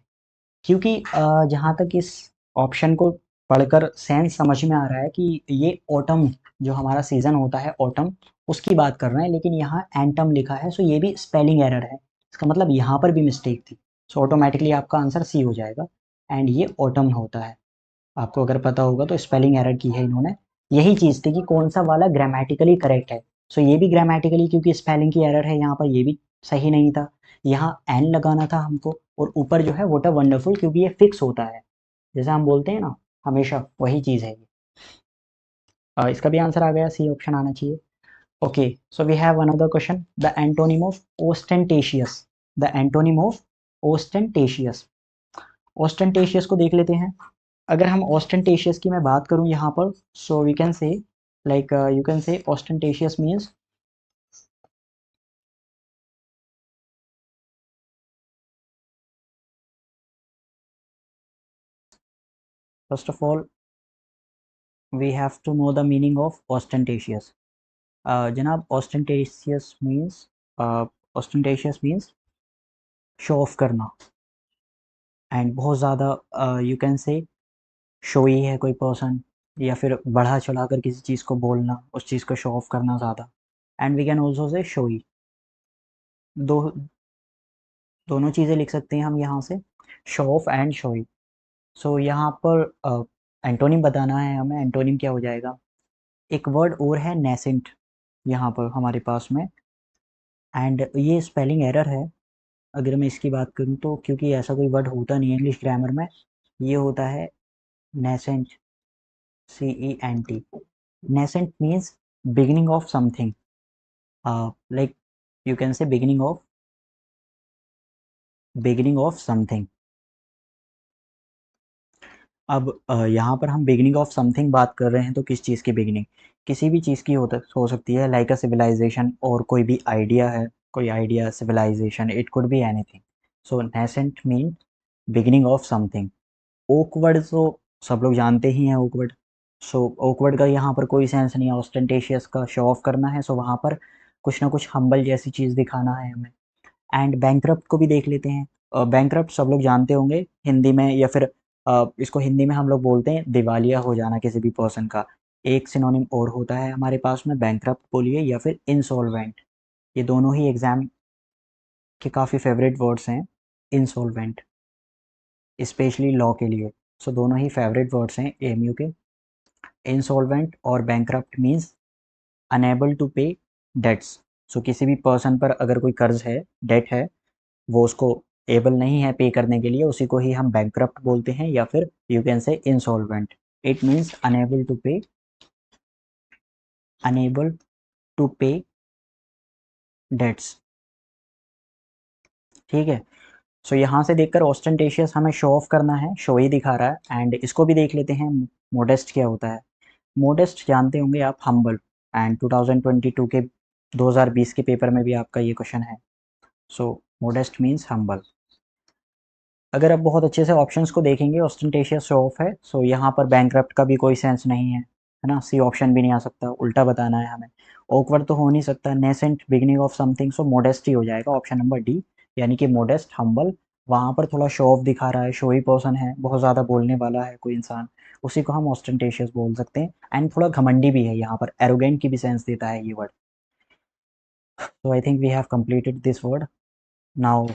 क्योंकि जहाँ तक इस ऑप्शन को पढ़कर सेंस समझ में आ रहा है कि ये ऑटम जो हमारा सीजन होता है ऑटम, उसकी बात कर रहे हैं, लेकिन यहाँ एंटम लिखा है। सो ये भी स्पेलिंग एरर है, इसका मतलब यहाँ पर भी मिस्टेक थी। सो ऑटोमेटिकली आपका आंसर सी हो जाएगा, एंड ये ऑटम होता है। आपको अगर पता होगा तो स्पेलिंग एरर की है इन्होंने, यही चीज़ थी कि कौन सा वाला ग्रामेटिकली करेक्ट है। सो ये भी ग्रामेटिकली, क्योंकि स्पेलिंग की एरर है यहाँ पर, ये भी सही नहीं था। यहाँ एन लगाना था हमको, और ऊपर जो है व्हाट अ वंडरफुल, क्योंकि ये फिक्स होता है, जैसे हम बोलते हैं ना हमेशा, वही चीज़ है ये। इसका भी आंसर आ गया, सी ऑप्शन आना चाहिए। Okay, so we have another question, the antonym of ostentatious. The antonym of ostentatious. Ostentatious को देख लेते हैं। अगर हम ओस्टेंटेशियस की मैं बात करूं यहाँ पर, so we can say like you can say ostentatious means, first of all we have to know the meaning of ostentatious. जनाब ऑस्टेंटेशियस मीन्स शो ऑफ करना, एंड बहुत ज़्यादा यू कैन से शोई है कोई पर्सन, या फिर बढ़ा चढ़ा कर किसी चीज़ को बोलना, उस चीज़ को शो ऑफ करना ज़्यादा। And we can also say showy. दो दोनों चीज़ें लिख सकते हैं हम यहाँ से, show off and showy. So यहाँ पर एंटोनिम बताना है हमें। एंटोनिम क्या हो जाएगा? एक वर्ड और है नेसेंट यहाँ पर हमारे पास में, एंड ये स्पेलिंग एरर है अगर मैं इसकी बात करूँ तो, क्योंकि ऐसा कोई वर्ड होता नहीं है इंग्लिश ग्रामर में। ये होता है nascent, CENT। Nascent means beginning of something, like you can से बिगिनिंग ऑफ समथिंग। अब यहाँ पर हम बिगिनिंग ऑफ समथिंग बात कर रहे हैं, तो किस चीज़ की बिगिनिंग? किसी भी चीज़ की हो सकती है, लाइक अ सिविलाइजेशन, और कोई भी आइडिया है, कोई idea, civilisation, it could be anything. So nascent mean beginning of something. Awkward तो सब लोग जानते ही हैं, ओकवर्ड। सो ओकवर्ड का यहाँ पर कोई सेंस नहीं है, ऑस्टेंटेशियस का शो ऑफ करना है, सो वहाँ पर कुछ ना कुछ हम्बल जैसी चीज़ दिखाना है हमें। एंड बैंकरप्ट को भी देख लेते हैं। बैंकरप्ट सब लोग जानते होंगे हिंदी में, या फिर इसको हिंदी में हम लोग बोलते हैं दिवालिया हो जाना किसी भी पर्सन का। एक सिनोनिम और होता है हमारे पास में, बैंकरप्ट बोलिए या फिर इंसॉल्वेंट। ये दोनों ही एग्जाम के काफ़ी फेवरेट वर्ड्स हैं, इंसॉल्वेंट, स्पेशली लॉ के लिए। सो दोनों ही फेवरेट वर्ड्स हैं AMU के। इंसॉल्वेंट और bankrupt means unable to pay dates. सो किसी भी पर्सन पर अगर कोई कर्ज है, डेट है, वो उसको एबल नहीं है पे करने के लिए, उसी को ही हम बैंकरप्ट बोलते हैं, या फिर you can say insolvent. It means unable to pay debts. ठीक है। सो यहाँ से देखकर ऑस्टेंटेशियस हमें शो ऑफ करना है, शो ही दिखा रहा है। एंड इसको भी देख लेते हैं, मोडेस्ट क्या होता है? मोडेस्ट जानते होंगे आप, हम्बल। एंड 2022 के 2020 के पेपर में भी आपका ये क्वेश्चन है। सो मोडेस्ट मीन्स हम्बल। अगर आप बहुत अच्छे से ऑप्शंस को देखेंगे, ऑस्टेंटेशियस शो ऑफ है, सो यहाँ पर बैंकरप्ट का भी कोई सेंस नहीं है ना? सी ऑप्शन भी नहीं आ सकता, उल्टा बताना है हमें। ऑकवर्ड तो हो नहीं सकता, nascent beginning of something, so modest ही हो जाएगा, ऑप्शन नंबर डी, यानी कि मोडेस्ट, हम्बल। वहाँ पर थोड़ा शो ऑफ दिखा रहा है, शोई पर्सन है, बहुत ज़्यादा बोलने वाला है कोई इंसान, उसी को हम ऑस्टेंटेशियस बोल सकते हैं। एंड थोड़ा घमंडी भी है यहाँ पर, एरोगेंट की भी सेंस देता है ये word. So I think we have completed this word. Now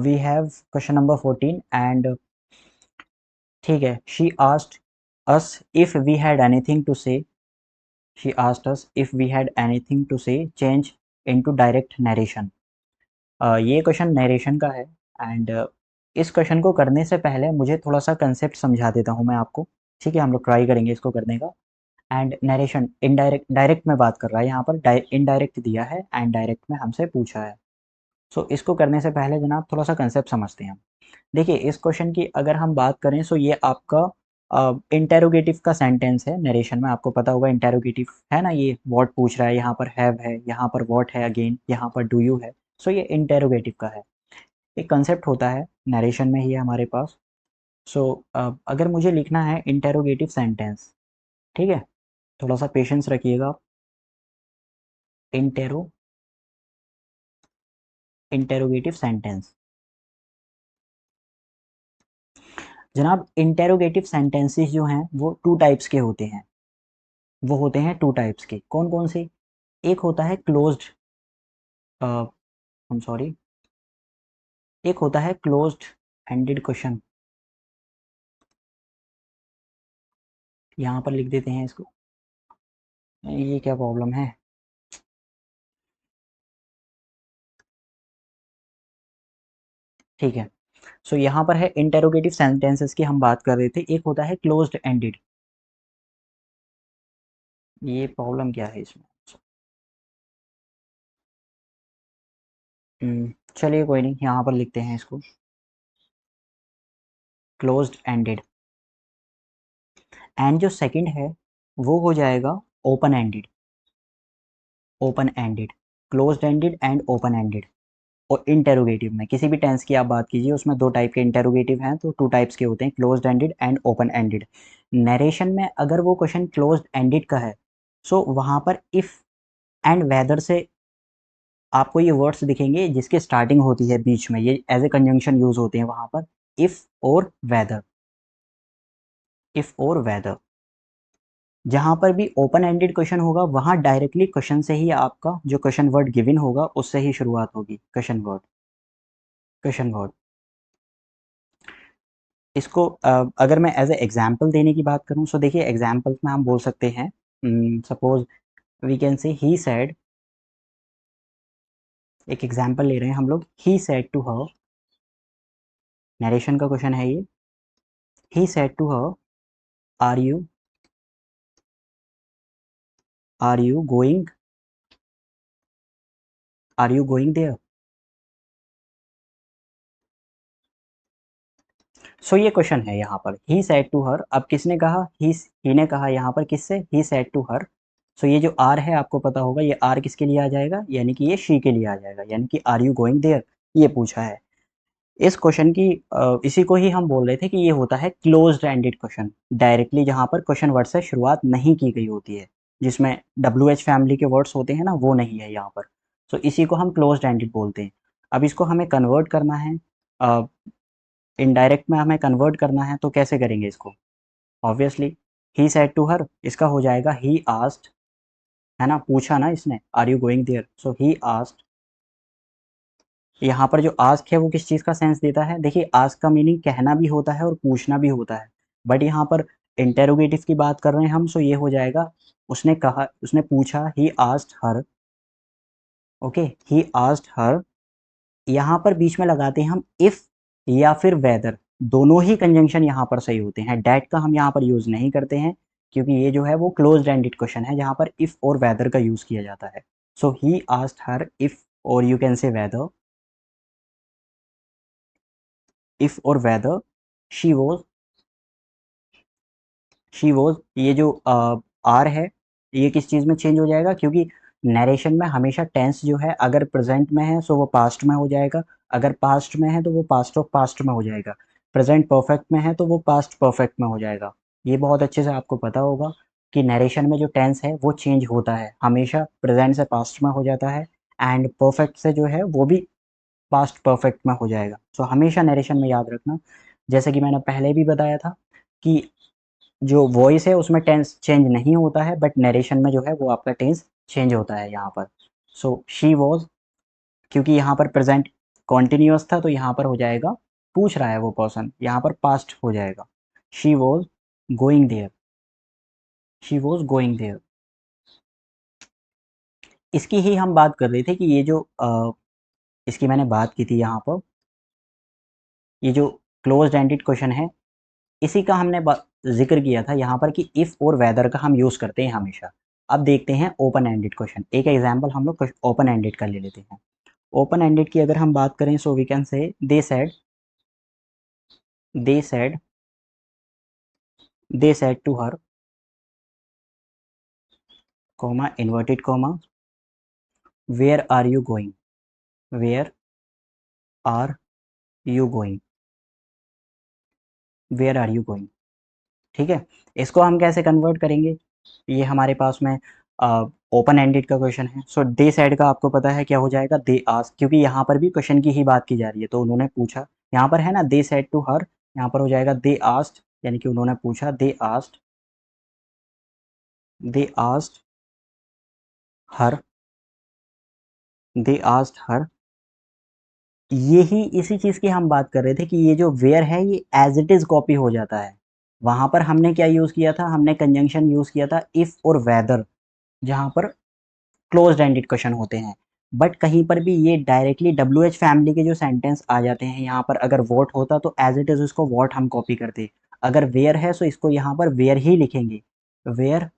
we have question number 14, and ठीक है। She asked us if we had anything to say, she asked us if we had anything to say change into direct narration. ये question narration का है। And इस question को करने से पहले मुझे थोड़ा सा कंसेप्ट समझा देता हूँ मैं आपको। ठीक है, हम लोग ट्राई करेंगे इसको करने का। एंड नरेशन, इनडायरेक्ट, डायरेक्ट में बात कर रहा है यहाँ पर, इनडायरेक्ट दिया है एंड डायरेक्ट में हमसे पूछा है। सो इसको करने से पहले जनाब थोड़ा सा कंसेप्ट समझते हैं। देखिए, इस क्वेश्चन की अगर हम बात करें, सो ये आपका इंटेरोगेटिव का सेंटेंस है। नरेशन में आपको पता होगा इंटेरोगेटिव है ना, ये व्हाट पूछ रहा है, यहाँ पर हैव है, यहाँ पर व्हाट है अगेन, यहाँ पर डू यू है। सो ये इंटेरोगेटिव का है। एक कंसेप्ट होता है नरेशन में ही है हमारे पास। सो अगर मुझे लिखना है इंटेरोगेटिव सेंटेंस, ठीक है, थोड़ा सा पेशेंस रखिएगा आप। इंटेरोगेटिव सेंटेंस, जनाब इंटेरोगेटिव सेंटेंसेस जो हैं वो टू टाइप्स के होते हैं। वो होते हैं टू टाइप्स के, कौन कौन से? एक होता है क्लोज्ड, I'm सॉरी, एक होता है क्लोज्ड एंडेड क्वेश्चन। यहाँ पर लिख देते हैं इसको। ये क्या प्रॉब्लम है? ठीक है। सो यहाँ पर है इंटेरोगेटिव सेंटेंसेस की हम बात कर रहे थे। एक होता है क्लोज्ड एंडेड। ये प्रॉब्लम क्या है इसमें? चलिए कोई नहीं, यहाँ पर लिखते हैं इसको क्लोज्ड एंडेड। एंड जो सेकंड है वो हो जाएगा open ended. Open ended, closed ended and open ended. और इंटेरोगेटिव में किसी भी टेंस की आप बात कीजिए, उसमें दो टाइप के इंटेरोगेटिव हैं, तो टू टाइप्स के होते हैं, closed ended and open ended. Narration में अगर वो क्वेश्चन क्लोज्ड एंडेड का है, सो वहाँ पर इफ़ एंड वेदर से आपको ये वर्ड्स दिखेंगे जिसकी स्टार्टिंग होती है बीच में, ये एज ए कंजंक्शन यूज होते हैं वहाँ पर, इफ़ और वेदर, इफ़ और वेदर। जहाँ पर भी ओपन एंडेड क्वेश्चन होगा वहाँ डायरेक्टली क्वेश्चन से ही आपका जो क्वेश्चन वर्ड गिवन होगा उससे ही शुरुआत होगी, क्वेश्चन वर्ड, क्वेश्चन वर्ड। इसको अगर मैं एज ए एग्जाम्पल देने की बात करूँ, सो देखिए एग्जाम्पल्स में हम बोल सकते हैं, सपोज वी कैन से ही सेड, एक एग्जाम्पल ले रहे हैं हम लोग, he said to her, narration का क्वेश्चन है ये, he said to her, are you, are you going, are you going there. So ये क्वेश्चन है यहाँ पर, ही सेड टू हर, अब किसने कहा, ही ने कहा यहाँ पर, किससे, ही सेड टू हर। सो ये जो आर है आपको पता होगा, ये आर किसके लिए आ जाएगा, यानी कि ये शी के लिए आ जाएगा, यानी कि आर यू गोइंग देयर, ये पूछा है। इस क्वेश्चन की इसी को ही हम बोल रहे थे कि ये होता है क्लोज्ड एंडेड क्वेश्चन, डायरेक्टली जहाँ पर क्वेश्चन वर्ड से शुरुआत नहीं की गई होती है, जिसमें डब्ल्यू एच फैमिली के वर्ड्स होते हैं ना, वो नहीं है यहाँ पर। सो इसी को हम क्लोज्ड एंडेड बोलते हैं। अब इसको हमें कन्वर्ट करना है, इनडायरेक्ट में हमें कन्वर्ट करना है, तो कैसे करेंगे इसको, obviously he said to her, इसका हो जाएगा ही आस्क्ड, है ना, पूछा ना इसने, are you going there, so he asked. यहाँ पर जो आस्क है वो किस चीज़ का सेंस देता है, देखिए आस्क का मीनिंग कहना भी होता है और पूछना भी होता है, बट यहाँ पर इंटेरोगेटिव की बात कर रहे हैं हम, सो ये हो जाएगा, उसने कहा, उसने पूछा, ही आस्क्ड हर, ओके, ही आस्क्ड हर। यहाँ पर बीच में लगाते हैं हम इफ़ या फिर वेदर, दोनों ही कंजंक्शन यहाँ पर सही होते हैं, डैट का हम यहाँ पर यूज़ नहीं करते हैं, क्योंकि ये जो है वो क्लोज्ड एंडेड क्वेश्चन है जहाँ पर इफ़ और वेदर का यूज़ किया जाता है। So he asked her if, और you can say whether, if और whether she was, she was, ये जो आर है ये किस चीज़ में चेंज हो जाएगा, क्योंकि नरेशन में हमेशा टेंस जो है अगर प्रेजेंट में है सो वो पास्ट में हो जाएगा, अगर पास्ट में है तो वो पास्ट ऑफ पास्ट में हो जाएगा, प्रेजेंट परफेक्ट में है तो वो पास्ट परफेक्ट में हो जाएगा। ये बहुत अच्छे से आपको पता होगा कि नरेशन में जो टेंस है वो चेंज होता है, हमेशा प्रेजेंट से पास्ट में हो जाता है, एंड परफेक्ट से जो है वो भी पास्ट परफेक्ट में हो जाएगा। सो हमेशा नरेशन में याद रखना, जैसे कि मैंने पहले भी बताया था कि जो वॉइस है उसमें टेंस चेंज नहीं होता है, बट नरेशन में जो है वो आपका टेंस चेंज होता है यहाँ पर। सो शी वॉज, क्योंकि यहाँ पर प्रेजेंट कॉन्टिन्यूअस था तो यहाँ पर हो जाएगा, पूछ रहा है वो पर्सन, यहाँ पर पास्ट हो जाएगा, she was going there, she was going there. इसकी ही हम बात कर रहे थे कि ये जो इसकी मैंने बात की थी यहाँ पर, ये जो क्लोज्ड एंडेड क्वेश्चन है इसी का हमने ज़िक्र किया था यहाँ पर कि इफ़ और वेदर का हम यूज़ करते हैं हमेशा। अब देखते हैं ओपन एंडेड क्वेश्चन, एक एग्जांपल हम लोग ओपन एंडेड का ले लेते हैं। ओपन एंडेड की अगर हम बात करें, सो we can say they said, they said to her, comma inverted comma, where are you going, where are you going, where are you going. ठीक है, इसको हम कैसे कन्वर्ट करेंगे, ये हमारे पास में ओपन एंडेड का क्वेश्चन है, सो दे सेड का आपको पता है क्या हो जाएगा, दे आस्क, क्योंकि यहाँ पर भी क्वेश्चन की ही बात की जा रही है, तो उन्होंने पूछा, यहाँ पर है ना दे सेड टू हर, यहाँ पर हो जाएगा दे आस्क्ड, यानी कि उन्होंने पूछा, they asked, they asked her, they asked हर। यही इसी चीज़ की हम बात कर रहे थे कि ये जो वेयर है ये एज इट इज़ कॉपी हो जाता है, वहाँ पर हमने क्या यूज़ किया था, हमने कंजंक्शन यूज़ किया था इफ़ और वेदर, जहाँ पर क्लोज्ड एंडेड क्वेश्चन होते हैं, बट कहीं पर भी ये डायरेक्टली डब्ल्यू एच फैमिली के जो सेंटेंस आ जाते हैं, यहाँ पर अगर वॉट होता तो एज इट इज़ उसको वॉट हम कॉपी करते, अगर वेयर है तो इसको यहाँ पर वेयर ही लिखेंगे, वेयर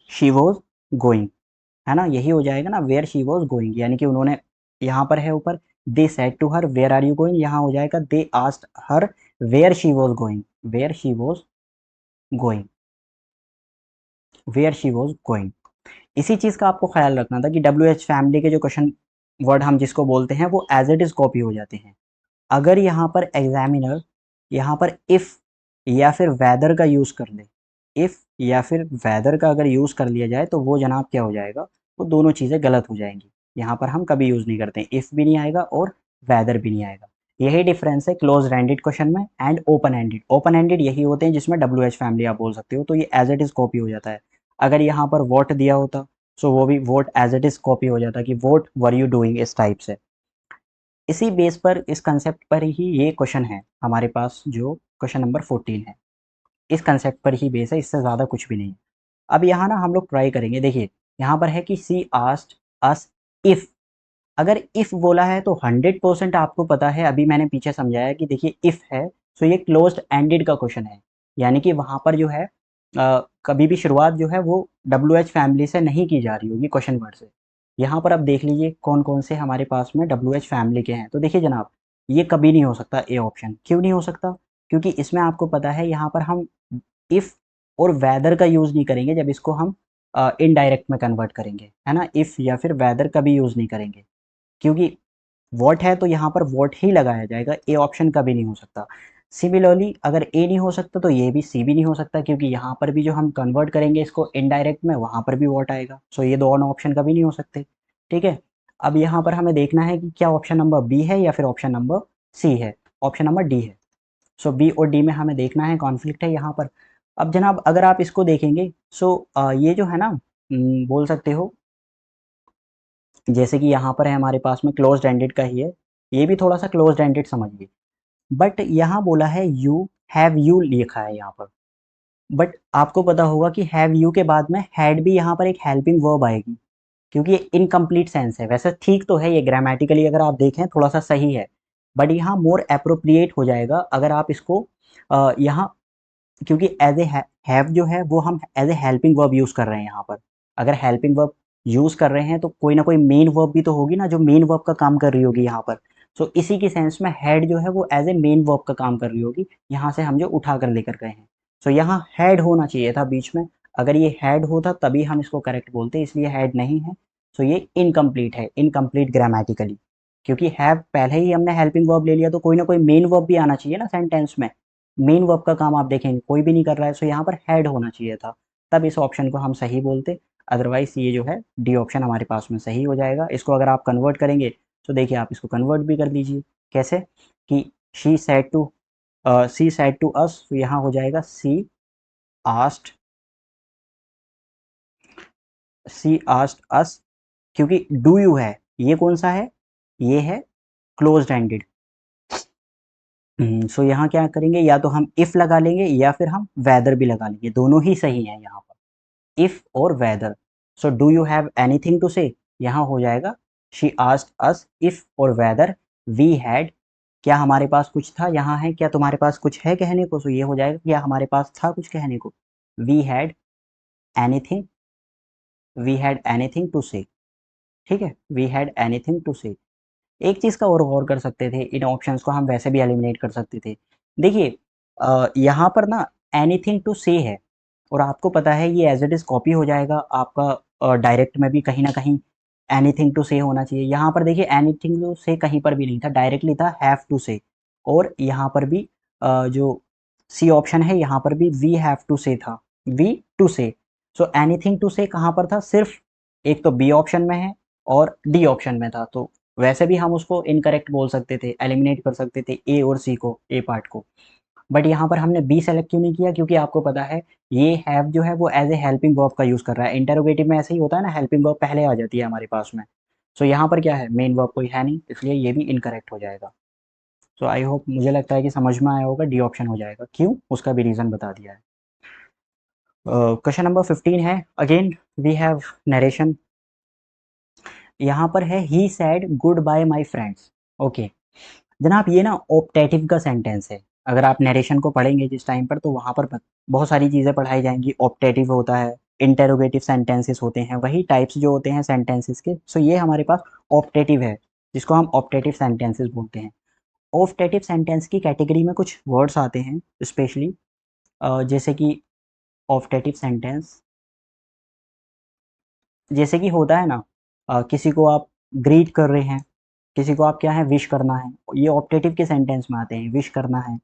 शी वॉज गोइंग, है ना, यही हो जाएगा ना, वेयर शी वॉज गोइंग, यानी कि उन्होंने, यहाँ पर है ऊपर they said to her where are you going, यहाँ हो जाएगा they asked her where she was going, where she was going, where she was going. इसी चीज़ का आपको ख्याल रखना था कि डब्ल्यू एच फैमिली के जो क्वेश्चन वर्ड हम जिसको बोलते हैं वो एज इट इज़ कॉपी हो जाते हैं। अगर यहाँ पर एग्जामिनर यहाँ पर इफ़ या फिर वेदर का यूज़ कर ले, इफ़ या फिर वेदर का अगर यूज़ कर लिया जाए तो वो जनाब क्या हो जाएगा, वो दोनों चीज़ें गलत हो जाएँगी। यहाँ पर हम कभी यूज़ नहीं करते हैं, इफ़ भी नहीं आएगा और वेदर भी नहीं आएगा। यही डिफ़रेंस है क्लोज़्ड एंडेड क्वेश्चन में and open ended. Open ended यही होते हैं जिसमें डब्ल्यूएच फैमिली आप बोल सकते हो, तो ये एज़ इट इज़ कॉपी हो जाता है। अगर यहाँ पर व्हाट दिया होता, सो वो भी what as it is copy हो जाता कि व्हाट वर यू डूइंग इस टाइप से। इसी बेस पर, इस कंसेप्ट पर ही ये क्वेश्चन है हमारे पास, जो क्वेश्चन नंबर 14 है। इस कंसेप्ट पर ही बेस है, इससे ज़्यादा कुछ भी नहीं है। अब यहाँ ना हम लोग ट्राई करेंगे, देखिए यहाँ पर है कि सी आस्क्ड अस इफ़। अगर इफ़ बोला है तो 100% आपको पता है, अभी मैंने पीछे समझाया कि देखिए इफ़ है, सो ये क्लोज्ड एंडेड का क्वेश्चन है। यानी कि वहाँ पर जो है कभी भी शुरुआत जो है वो डब्ल्यूएच फैमिली से नहीं की जा रही होगी क्वेश्चन वर्ड से। यहाँ पर आप देख लीजिए कौन-कौन से हमारे पास में डब्ल्यूएच फैमिली के हैं। तो देखिए जनाब, ये कभी नहीं हो सकता ए ऑप्शन। क्यों नहीं हो सकता? क्योंकि इसमें आपको पता है यहाँ पर हम इफ़ और वेदर का यूज़ नहीं करेंगे जब इसको हम इनडायरेक्ट में कन्वर्ट करेंगे, है ना? इफ़ या फिर वेदर का भी यूज़ नहीं करेंगे। क्योंकि व्हाट है तो यहाँ पर व्हाट ही लगाया जाएगा, ए ऑप्शन कभी नहीं हो सकता। सिमिलरली अगर ए नहीं हो सकता तो ये भी सी भी नहीं हो सकता, क्योंकि यहाँ पर भी जो हम कन्वर्ट करेंगे इसको इनडायरेक्ट में, वहाँ पर भी व्हाट आएगा। सो ये दोनों ऑप्शन कभी नहीं हो सकते, ठीक है? अब यहाँ पर हमें देखना है कि क्या ऑप्शन नंबर बी है या फिर ऑप्शन नंबर सी है, ऑप्शन नंबर डी है। सो बी और डी में हमें देखना है, कॉन्फ्लिक्ट है यहाँ पर। अब जनाब अगर आप इसको देखेंगे, सो ये जो है ना, बोल सकते हो जैसे कि यहाँ पर है हमारे पास में क्लोज्ड एंडेड का ही है, ये भी थोड़ा-सा क्लोज्ड एंडेड समझिए। बट यहाँ बोला है यू, हैव यू लिखा है यहाँ पर। बट आपको पता होगा कि हैव यू के बाद में हैड भी यहाँ पर एक हेल्पिंग वर्ब आएगी, क्योंकि ये इनकम्प्लीट सेंस है। वैसे ठीक तो है ये, ग्रामेटिकली अगर आप देखें थोड़ा-सा सही है, बट यहाँ मोर एप्रोप्रिएट हो जाएगा अगर आप इसको यहाँ, क्योंकि एज़ ए हैव जो है वो हम as a helping verb use कर रहे हैं यहाँ पर। अगर हेल्पिंग वर्ब यूज़ कर रहे हैं तो कोई ना कोई मेन वर्ब भी तो होगी ना, जो मेन वर्ब का काम कर रही होगी यहाँ पर। सो इसी की सेंस में हैड जो है वो एज़ ए मेन वर्ब का काम कर रही होगी, यहाँ से हम जो उठा कर लेकर गए हैं। सो यहाँ हैड होना चाहिए था बीच में, अगर ये हैड होता तभी हम इसको करेक्ट बोलते, इसलिए हैड नहीं है। सो ये इनकम्प्लीट है, इनकम्प्लीट ग्रामेटिकली। क्योंकि हैव पहले ही हमने हेल्पिंग वर्ब ले लिया, तो कोई ना कोई मेन वर्ब भी आना चाहिए ना सेंटेंस में। मेन वर्ब का काम आप देखेंगे कोई भी नहीं कर रहा है, सो यहाँ पर हैड होना चाहिए था, तब इस ऑप्शन को हम सही बोलते। अदरवाइज़ ये जो है डी ऑप्शन हमारे पास में सही हो जाएगा। इसको अगर आप कन्वर्ट करेंगे तो देखिए आप इसको कन्वर्ट भी कर लीजिए। कैसे? कि शी सेड टू अस, तो यहाँ हो जाएगा आस्क्ड शी आस्क्ड अस, क्योंकि डू यू है, ये कौन-सा है? ये है क्लोज्ड एंडेड। सो यहाँ क्या करेंगे, या तो हम इफ लगा लेंगे या फिर हम वेदर भी लगा लेंगे, दोनों ही सही हैं यहाँ पर, if or whether. So do you have anything to say, यहाँ हो जाएगा she asked us if or whether we had, क्या हमारे पास कुछ था, यहाँ है क्या तुम्हारे पास कुछ है कहने को, सो ये हो जाएगा क्या हमारे पास था कुछ कहने को। We had anything, we had anything to say, ठीक है? वी हैड एनीथिंग टू से। एक चीज़ का और गौर कर सकते थे, इन ऑप्शंस को हम वैसे भी एलिमिनेट कर सकते थे। देखिए यहाँ पर ना एनीथिंग टू से है, और आपको पता है ये एज़ इट इज़ कॉपी हो जाएगा आपका, डायरेक्ट में भी कहीं न कहीं एनीथिंग टू से होना चाहिए। यहाँ पर देखिए एनीथिंग टू से कहीं पर भी नहीं था, डायरेक्टली था हैव टू से, और यहाँ पर भी जो सी ऑप्शन है यहाँ पर भी वी हैव टू से था, वी टू से। सो एनीथिंग टू से कहाँ पर था? सिर्फ़ एक तो बी ऑप्शन में है और डी ऑप्शन में था, तो वैसे भी हम उसको इनकरेक्ट बोल सकते थे, एलिमिनेट कर सकते थे ए और सी को, ए पार्ट को। बट यहाँ पर हमने बी सेलेक्ट क्यों नहीं किया? क्योंकि आपको पता है ये हैव जो है वो एज़ ए हेल्पिंग वर्ब का यूज़ कर रहा है। इंटरोगेटिव में ऐसे ही होता है ना, हेल्पिंग वर्ब पहले आ जाती है हमारे पास में। सो यहाँ पर क्या है, मेन वर्ब कोई है नहीं, इसलिए ये भी इनकरेक्ट हो जाएगा। सो आई होप, मुझे लगता है कि समझ में आया होगा, डी ऑप्शन हो जाएगा। क्यों? उसका भी रीज़न बता दिया है। क्वेश्चन नंबर 15 है, अगेन वी हैव नरेशन। यहाँ पर है he said goodbye my friends. Okay जनाब, ये ना ऑप्टेटिव का सेंटेंस है। अगर आप नरेशन को पढ़ेंगे जिस टाइम पर, तो वहाँ पर बहुत सारी चीज़ें पढ़ाई जाएँगी। ऑप्टेटिव होता है, इंटरोगेटिव सेंटेंसेस होते हैं, वही टाइप्स जो होते हैं सेंटेंसेस के। सो ये हमारे पास ऑप्टेटिव है, जिसको हम ऑप्टेटिव सेंटेंसेस बोलते हैं। ऑप्टेटिव सेंटेंस की कैटेगरी में कुछ वर्ड्स आते हैं स्पेशली, जैसे कि ऑप्टेटिव सेंटेंस, जैसे कि होता है ना, किसी को आप ग्रीट कर रहे हैं, किसी को आप क्या है विश करना है, ये ऑप्टेटिव के सेंटेंस में आते हैं। विश करना है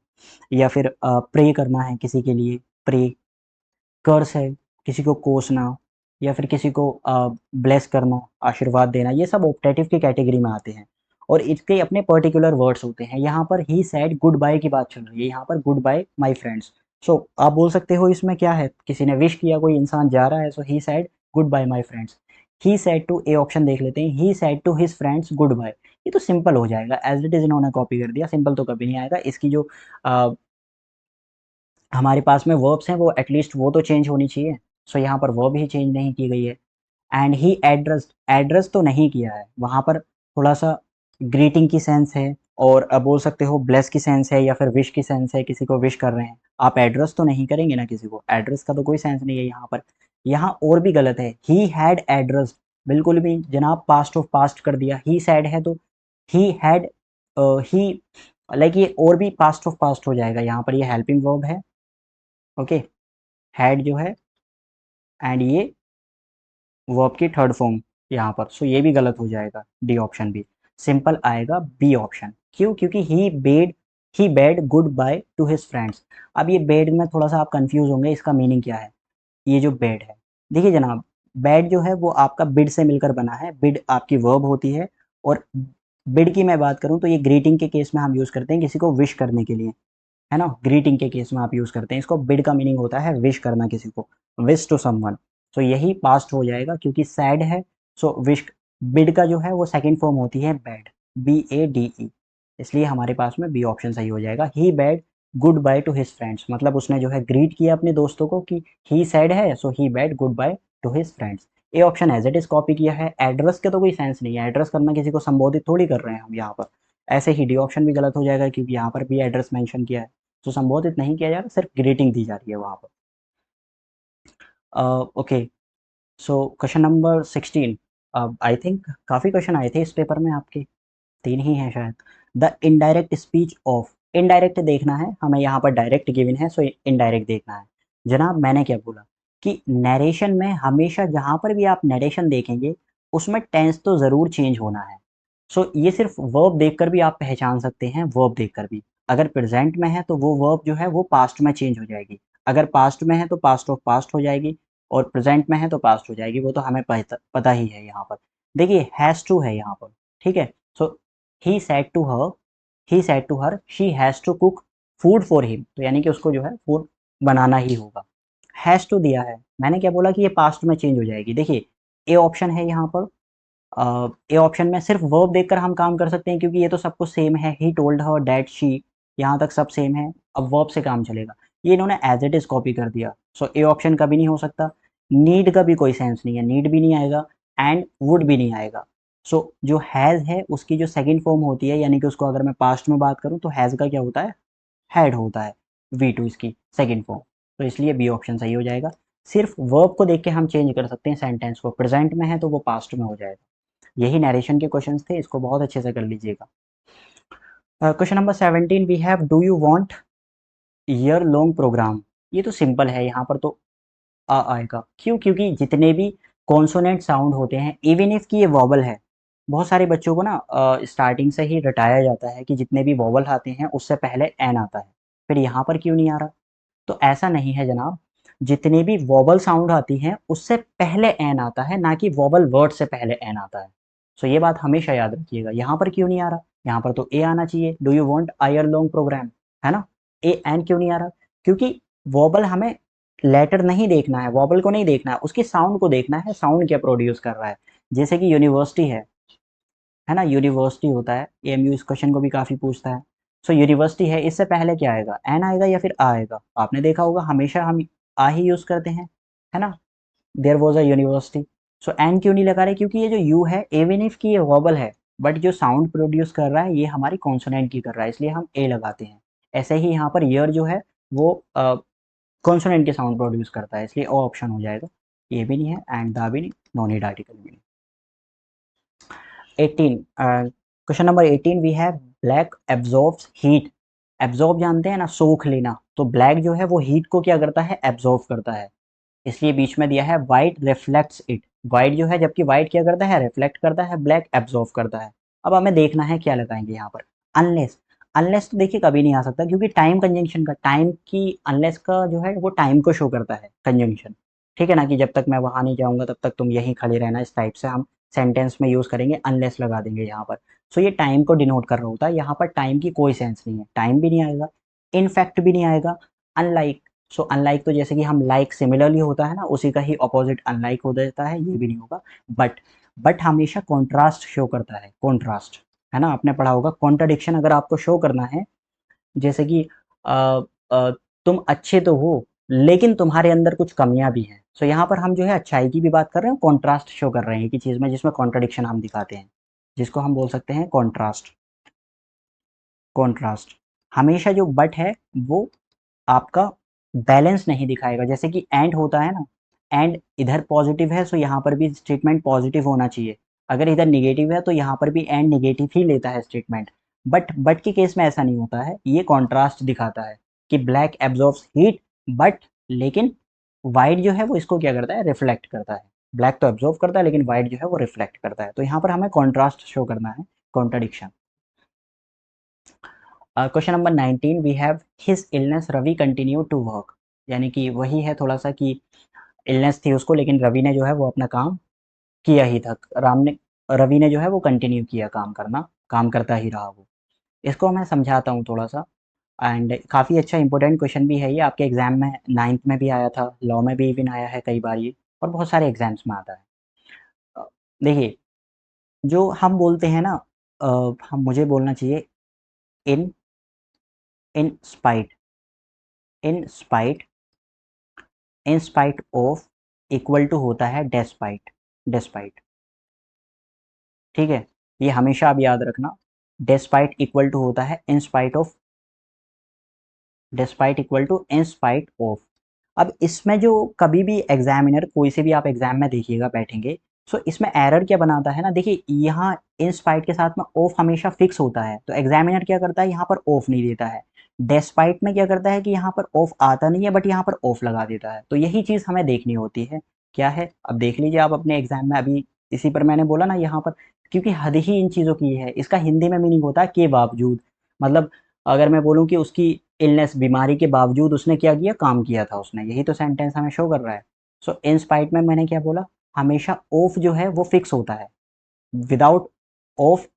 या फिर प्रे करना है किसी के लिए, प्रे कर्स है, किसी को कोसना या फिर किसी को ब्लेस करना, आशीर्वाद देना, ये सब ऑप्टेटिव की कैटेगरी में आते हैं और इसके अपने पर्टिकुलर वर्ड्स होते हैं। यहाँ पर ही सैड गुड बाय की बात चल रही है, यहाँ पर गुड बाय माय फ्रेंड्स। सो आप बोल सकते हो इसमें क्या है, किसी ने विश किया, कोई इंसान जा रहा है, so he said goodbye my friends. He said to, A option देख लेते हैं, he said to his friends goodbye. ये तो सिंपल हो जाएगा, एज इट इज इन्होंने कॉपी कर दिया, सिंपल तो कभी नहीं आएगा। इसकी जो हमारे पास में वर्ब्स हैं वो एटलीस्ट वो तो चेंज होनी चाहिए। सो यहाँ पर वर्ब ही चेंज नहीं की गई है। एंड ही एड्रेस्ड, एड्रेस तो नहीं किया है, वहाँ पर थोड़ा सा ग्रीटिंग की सेंस है और बोल सकते हो ब्लेस की सेंस है या फिर विश की सेंस है, किसी को विश कर रहे हैं। आप एड्रेस तो नहीं करेंगे ना किसी को, एड्रेस का तो कोई सेंस नहीं है यहाँ पर। यहाँ और भी गलत है, ही हैड एड्रेस्ड, बिल्कुल भी जनाब पास्ट ऑफ पास्ट कर दिया। ही सैड है तो ही हैड, ही लाइक ये और भी पास्ट ऑफ पास्ट हो जाएगा। यहाँ पर ये हेल्पिंग वर्ब है, ओके, हैड जो है, एंड ये वर्ब की थर्ड फॉर्म यहाँ पर। सो ये भी गलत हो जाएगा, डी ऑप्शन भी। सिंपल आएगा बी ऑप्शन। क्यों? क्योंकि he bade goodbye to his friends. अब ये बेड में थोड़ा सा आप कंफ्यूज होंगे, इसका मीनिंग क्या है। ये जो बेड है, देखिए जनाब, बेड जो है वो आपका बिड से मिलकर बना है। बिड आपकी वर्ब होती है और बिड की मैं बात करूँ तो ये ग्रीटिंग के केस में हम यूज़ करते हैं किसी को विश करने के लिए, है ना। ग्रीटिंग के केस में आप यूज़ करते हैं इसको। बिड का मीनिंग होता है विश करना किसी को, विश टू समवन। सो यही पास्ट हो जाएगा क्योंकि सैड है। सो विश, बिड का जो है वो सेकंड फॉर्म होती है बैड, BADE। इसलिए हमारे पास में बी ऑप्शन सही हो जाएगा। He bade goodbye to his friends, मतलब उसने जो है ग्रीट किया अपने दोस्तों को कि ही सैड है, so he bade goodbye to his friends. A option as it is copy किया है। एड्रेस के तो कोई सेंस नहीं है, एड्रेस करना किसी को संबोधित थोड़ी कर रहे हैं हम यहाँ पर। ऐसे ही डी ऑप्शन भी गलत हो जाएगा क्योंकि यहाँ पर भी एड्रेस मेंशन किया है। तो संबोधित नहीं किया जा रहा, सिर्फ ग्रीटिंग दी जा रही है वहाँ पर। Okay, so question number 16। I think काफ़ी क्वेश्चन आए थे इस पेपर में आपके, 3 ही हैं शायद। The indirect speech of, indirect देखना है हमें, यहाँ पर डायरेक्ट गिवन है, सो इनडायरेक्ट देखना है। जनाब मैंने क्या बोला कि नरेशन में हमेशा जहाँ पर भी आप नरेशन देखेंगे उसमें टेंस तो ज़रूर चेंज होना है। सो ये सिर्फ वर्ब देखकर भी आप पहचान सकते हैं, वर्ब देखकर भी। अगर प्रेजेंट में है तो वो वर्ब जो है वो पास्ट में चेंज हो जाएगी, अगर पास्ट में है तो पास्ट ऑफ पास्ट हो जाएगी, और प्रेजेंट में है तो पास्ट हो जाएगी। वो तो हमें पता ही है। यहाँ पर देखिए हैज़ टू है यहाँ पर, ठीक है। So he said to her, he said to her she has to cook food for him, तो यानी कि उसको जो है फूड बनाना ही होगा। हैज़ टू दिया है, मैंने क्या बोला कि ये पास्ट में चेंज हो जाएगी। देखिए ए ऑप्शन है यहाँ पर, ए ऑप्शन में सिर्फ वर्ब देखकर हम काम कर सकते हैं क्योंकि ये तो सब कुछ सेम है। He told her that she, यहाँ तक सब सेम है, अब वर्ब से काम चलेगा। ये इन्होंने एज इट इज कॉपी कर दिया। सो ए ऑप्शन कभी नहीं हो सकता। नीड का भी कोई सेंस नहीं है, नीड भी नहीं आएगा एंड वुड भी नहीं आएगा। सो जो हैज़ है उसकी जो सेकंड फॉर्म होती है, यानी कि उसको अगर मैं पास्ट में बात करूँ तो हैज़ का क्या होता है, हैड होता है, V2 इसकी सेकंड फॉर्म। तो इसलिए बी ऑप्शन सही हो जाएगा। सिर्फ वर्ब को देख के हम चेंज कर सकते हैं सेंटेंस को, प्रेजेंट में है तो वो पास्ट में हो जाएगा। यही नरेशन के क्वेश्चंस थे, इसको बहुत अच्छे से कर लीजिएगा। Question number 17 we have, do you want year long programme. ये तो सिंपल है, यहाँ पर तो आ आएगा। क्यों? क्योंकि जितने भी कॉन्सोनेंट साउंड होते हैं, इवन इफ की ये वॉवल है, बहुत सारे बच्चों को ना स्टार्टिंग से ही रटाया जाता है कि जितने भी वॉवल आते हैं उससे पहले एन आता है, फिर यहाँ पर क्यों नहीं आ रहा। तो ऐसा नहीं है जनाब, जितने भी वॉवल साउंड आती हैं उससे पहले एन आता है, ना कि वॉवल वर्ड से पहले एन आता है। सो ये बात हमेशा याद रखिएगा। यहाँ पर क्यों नहीं आ रहा, यहाँ पर तो ए आना चाहिए, do you want a year long programme, है ना। ए एन क्यों नहीं आ रहा, क्योंकि वॉबल हमें लेटर नहीं देखना है, वॉबल को नहीं देखना है, उसकी साउंड को देखना है, साउंड क्या प्रोड्यूस कर रहा है। जैसे कि यूनिवर्सिटी है ना, यूनिवर्सिटी होता है, एएमयू इस क्वेश्चन को भी काफ़ी पूछता है। सो यूनिवर्सिटी है, इससे पहले क्या आएगा, एन आएगा या फिर आ आएगा। आपने देखा होगा हमेशा हम आ ही यूज़ करते हैं, है ना। There was a university. So an क्यों नहीं लगा रहे, क्योंकि ये जो यू है एवन इफ की ये वॉबल है, बट जो साउंड प्रोड्यूस कर रहा है ये हमारी कॉन्सोनेंट की कर रहा है, इसलिए हम ए लगाते हैं। ऐसे ही यहाँ पर ईयर जो है वो कॉन्सोनेंट के साउंड प्रोड्यूस करता है, इसलिए ओ ऑप्शन हो जाएगा। ये भी नहीं है एंड दा भी नहीं, नो नीड आर्टिकल भी नहीं। 18, question number 18 we have, black absorbs heat. Absorb जानते हैं ना, सोख लेना, तो ब्लैक जो है वो हीट को क्या करता है, एब्जॉर्ब करता है, इसलिए बीच में दिया है व्हाइट रिफ्लेक्ट्स इट। व्हाइट जो है, जबकि व्हाइट क्या करता है, रिफ्लेक्ट करता है, ब्लैक एब्जॉर्ब करता है। अब हमें देखना है क्या लगाएंगे यहाँ पर, अनलेस। अनलेस तो देखिए कभी नहीं आ सकता, क्योंकि टाइम कंजंक्शन का, टाइम की अनलेस का जो है वो टाइम को शो करता है कंजंक्शन, ठीक है ना, कि जब तक मैं वहाँ नहीं जाऊँगा तब तक तुम यहीं खड़े रहना, इस टाइप से हम सेंटेंस में यूज़ करेंगे, अनलेस लगा देंगे यहाँ पर। सो ये टाइम को डिनोट कर रहा होता है, यहाँ पर टाइम की कोई सेंस नहीं है, टाइम भी नहीं आएगा, इनफैक्ट भी नहीं आएगा, अनलाइक। सो अनलाइक तो जैसे कि हम लाइक सिमिलरली होता है ना, उसी का ही अपोजिट अनलाइक हो जाता है, ये भी नहीं होगा। बट हमेशा कॉन्ट्रास्ट शो करता है, कॉन्ट्रास्ट, है ना, आपने पढ़ा होगा कॉन्ट्राडिक्शन अगर आपको शो करना है, जैसे कि अ, अ, तुम अच्छे तो हो लेकिन तुम्हारे अंदर कुछ कमियां भी हैं। सो यहाँ पर हम जो है अच्छाई की भी बात कर रहे हैं, कॉन्ट्रास्ट शो कर रहे हैं कि चीज़ में जिसमें कॉन्ट्राडिक्शन हम दिखाते हैं, जिसको हम बोल सकते हैं कॉन्ट्रास्ट। कॉन्ट्रास्ट हमेशा जो बट है वो आपका बैलेंस नहीं दिखाएगा, जैसे कि एंड होता है ना, एंड इधर पॉजिटिव है, सो यहाँ पर भी स्टेटमेंट पॉजिटिव होना चाहिए, अगर इधर निगेटिव है तो यहाँ पर भी एंड निगेटिव ही लेता है स्टेटमेंट। बट के केस में ऐसा नहीं होता है, ये कॉन्ट्रास्ट दिखाता है कि ब्लैक एब्जॉर्ब्स हीट, बट लेकिन वाइट जो है वो इसको क्या करता है, रिफ्लेक्ट करता है। ब्लैक तो एब्जॉर्व करता है लेकिन वाइट जो है वो रिफ्लेक्ट करता है, तो यहाँ पर हमें कॉन्ट्रास्ट शो करना है, contradiction. Question number 19, we have his illness Ravi continue to work, यानी कि वही है थोड़ा सा कि इलनेस थी उसको लेकिन रवि ने जो है वो अपना काम किया ही था, रवि ने जो है वो कंटिन्यू किया काम करना, काम करता ही रहा वो। इसको मैं समझाता हूँ थोड़ा सा, एंड काफ़ी अच्छा इंपॉर्टेंट क्वेश्चन भी है ये, आपके एग्जाम में 9th में भी आया था, लॉ में भी इवन आया है कई बार ये, और बहुत सारे एग्जाम्स में आता है। अ, देखिए, जो हम बोलते हैं ना, हम मुझे बोलना चाहिए in in spite, in spite, in spite of equal to होता है डेस्पाइट, डेस्पाइट, ठीक है, ये हमेशा आप याद रखना, डेस्पाइट इक्वल टू होता है in spite of, despite equal to in spite of. अब इसमें जो कभी भी एग्जामिनर कोई से भी आप एग्जाम में देखिएगा बैठेंगे, सो इसमें एरर क्या बनाता है ना, देखिए यहाँ इन स्पाइट के साथ में ऑफ हमेशा फिक्स होता है, तो एग्जामिनर क्या करता है यहाँ पर ऑफ नहीं देता है, डेस्पाइट में क्या करता है कि यहाँ पर ऑफ आता नहीं है बट यहाँ पर ऑफ लगा देता है, तो यही चीज़ हमें देखनी होती है, क्या है, अब देख लीजिए आप अपने एग्जाम में, अभी इसी पर मैंने बोला ना यहाँ पर, क्योंकि हद ही इन चीज़ों की है, इसका हिंदी में मीनिंग होता है के बावजूद, मतलब अगर मैं बोलूँ कि उसकी इलनेस, बीमारी के बावजूद उसने क्या किया, काम किया था उसने, यही तो सेंटेंस हमें शो कर रहा है। सो इन स्पाइट में मैंने क्या बोला, हमेशा ऑफ जो है वो फिक्स होता है, without of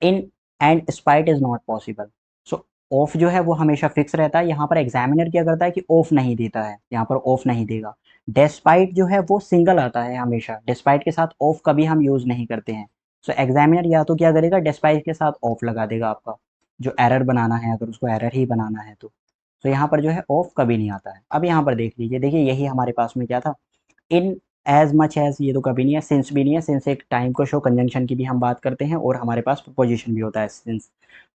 in and spite is not possible. So of जो है वो हमेशा फिक्स रहता है, यहाँ पर एग्जामिनर क्या करता है कि ऑफ नहीं देता है, यहाँ पर ऑफ नहीं देगा। डेस्पाइट जो है वो सिंगल आता है हमेशा, डेस्पाइट के साथ ऑफ कभी हम यूज नहीं करते हैं। सो एग्जामिनर या तो क्या करेगा, डेस्पाइट के साथ ऑफ लगा देगा आपका, जो एरर बनाना है अगर उसको एरर ही बनाना है तो यहाँ पर जो है ऑफ कभी नहीं आता है। अब यहाँ पर देख लीजिए, देखिए यही हमारे पास में क्या था, इन एज मच एज, ये तो कभी नहीं है, सिंस भी नहीं है, सिंस एक टाइम को शो, कंजंक्शन की भी हम बात करते हैं, और हमारे पास प्रपोजिशन भी होता है since.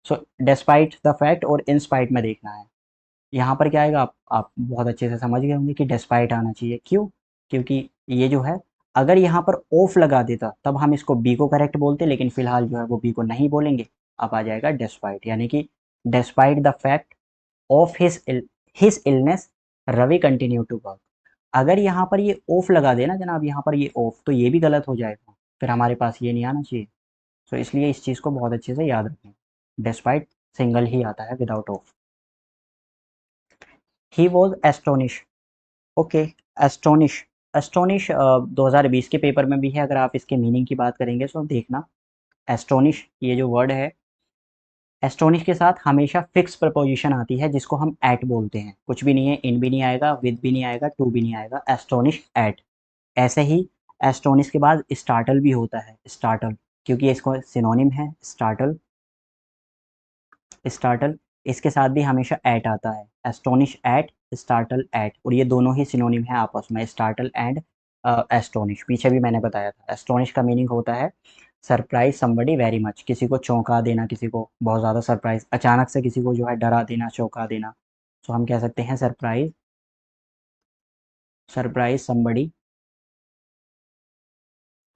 So despite the fact और इन स्पाइट में देखना है, यहाँ पर क्या आएगा, आप बहुत अच्छे से समझ गए होंगे कि डिस्पाइट आना चाहिए, क्यों, क्योंकि ये जो है अगर यहाँ पर ऑफ लगा देता तब हम इसको बी को करेक्ट बोलते, लेकिन फिलहाल जो है वो बी को नहीं बोलेंगे, अब आ जाएगा डिस्पाइट, यानी कि despite the fact of his illness Ravi continue to work. अगर यहाँ पर ये ऑफ लगा देना जनाब, यहाँ पर ये ऑफ, तो ये भी गलत हो जाएगा, फिर हमारे पास ये नहीं आना चाहिए। तो इसलिए इस चीज़ को बहुत अच्छे से याद रखें, डिस्पाइट सिंगल ही आता है, without of. He was astonish, okay, astonish, astonish 2020 के पेपर में भी है, अगर आप इसके मीनिंग की बात करेंगे तो देखना, एस्टोनिश ये जो वर्ड है, एस्टोनिश के साथ हमेशा फिक्स प्रपोजिशन आती है जिसको हम एट बोलते हैं, कुछ भी नहीं है, इन भी नहीं आएगा, विद भी नहीं आएगा, टू भी नहीं आएगा, एस्टोनिश एट। ऐसे ही एस्टोनिश के बाद स्टार्टल भी होता है, स्टार्टल, क्योंकि इसको सिनोनिम है स्टार्टल, स्टार्टल, इसके साथ भी हमेशा एट आता है, एस्टोनिश एट, स्टार्टल एट, और ये दोनों ही सिनोनिम है आपस में, स्टार्टल एंड एस्टोनिश, पीछे भी मैंने बताया था। एस्टोनिश का मीनिंग होता है सरप्राइज समबडी वेरी मच, किसी को चौंका देना, किसी को बहुत ज़्यादा सरप्राइज, अचानक से किसी को जो है डरा देना, चौंका देना, तो हम कह सकते हैं surprise, surprise somebody,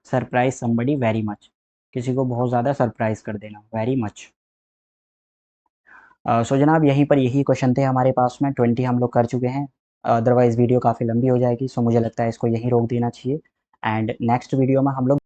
surprise somebody very much, किसी को बहुत ज़्यादा सरप्राइज कर देना, वेरी मच। सो जनाब यहीं पर यही क्वेश्चन थे हमारे पास में, 20 हम लोग कर चुके हैं, अदरवाइज़ वीडियो काफ़ी लंबी हो जाएगी, सो मुझे लगता है इसको यहीं रोक देना चाहिए, एंड नेक्स्ट वीडियो में हम लोग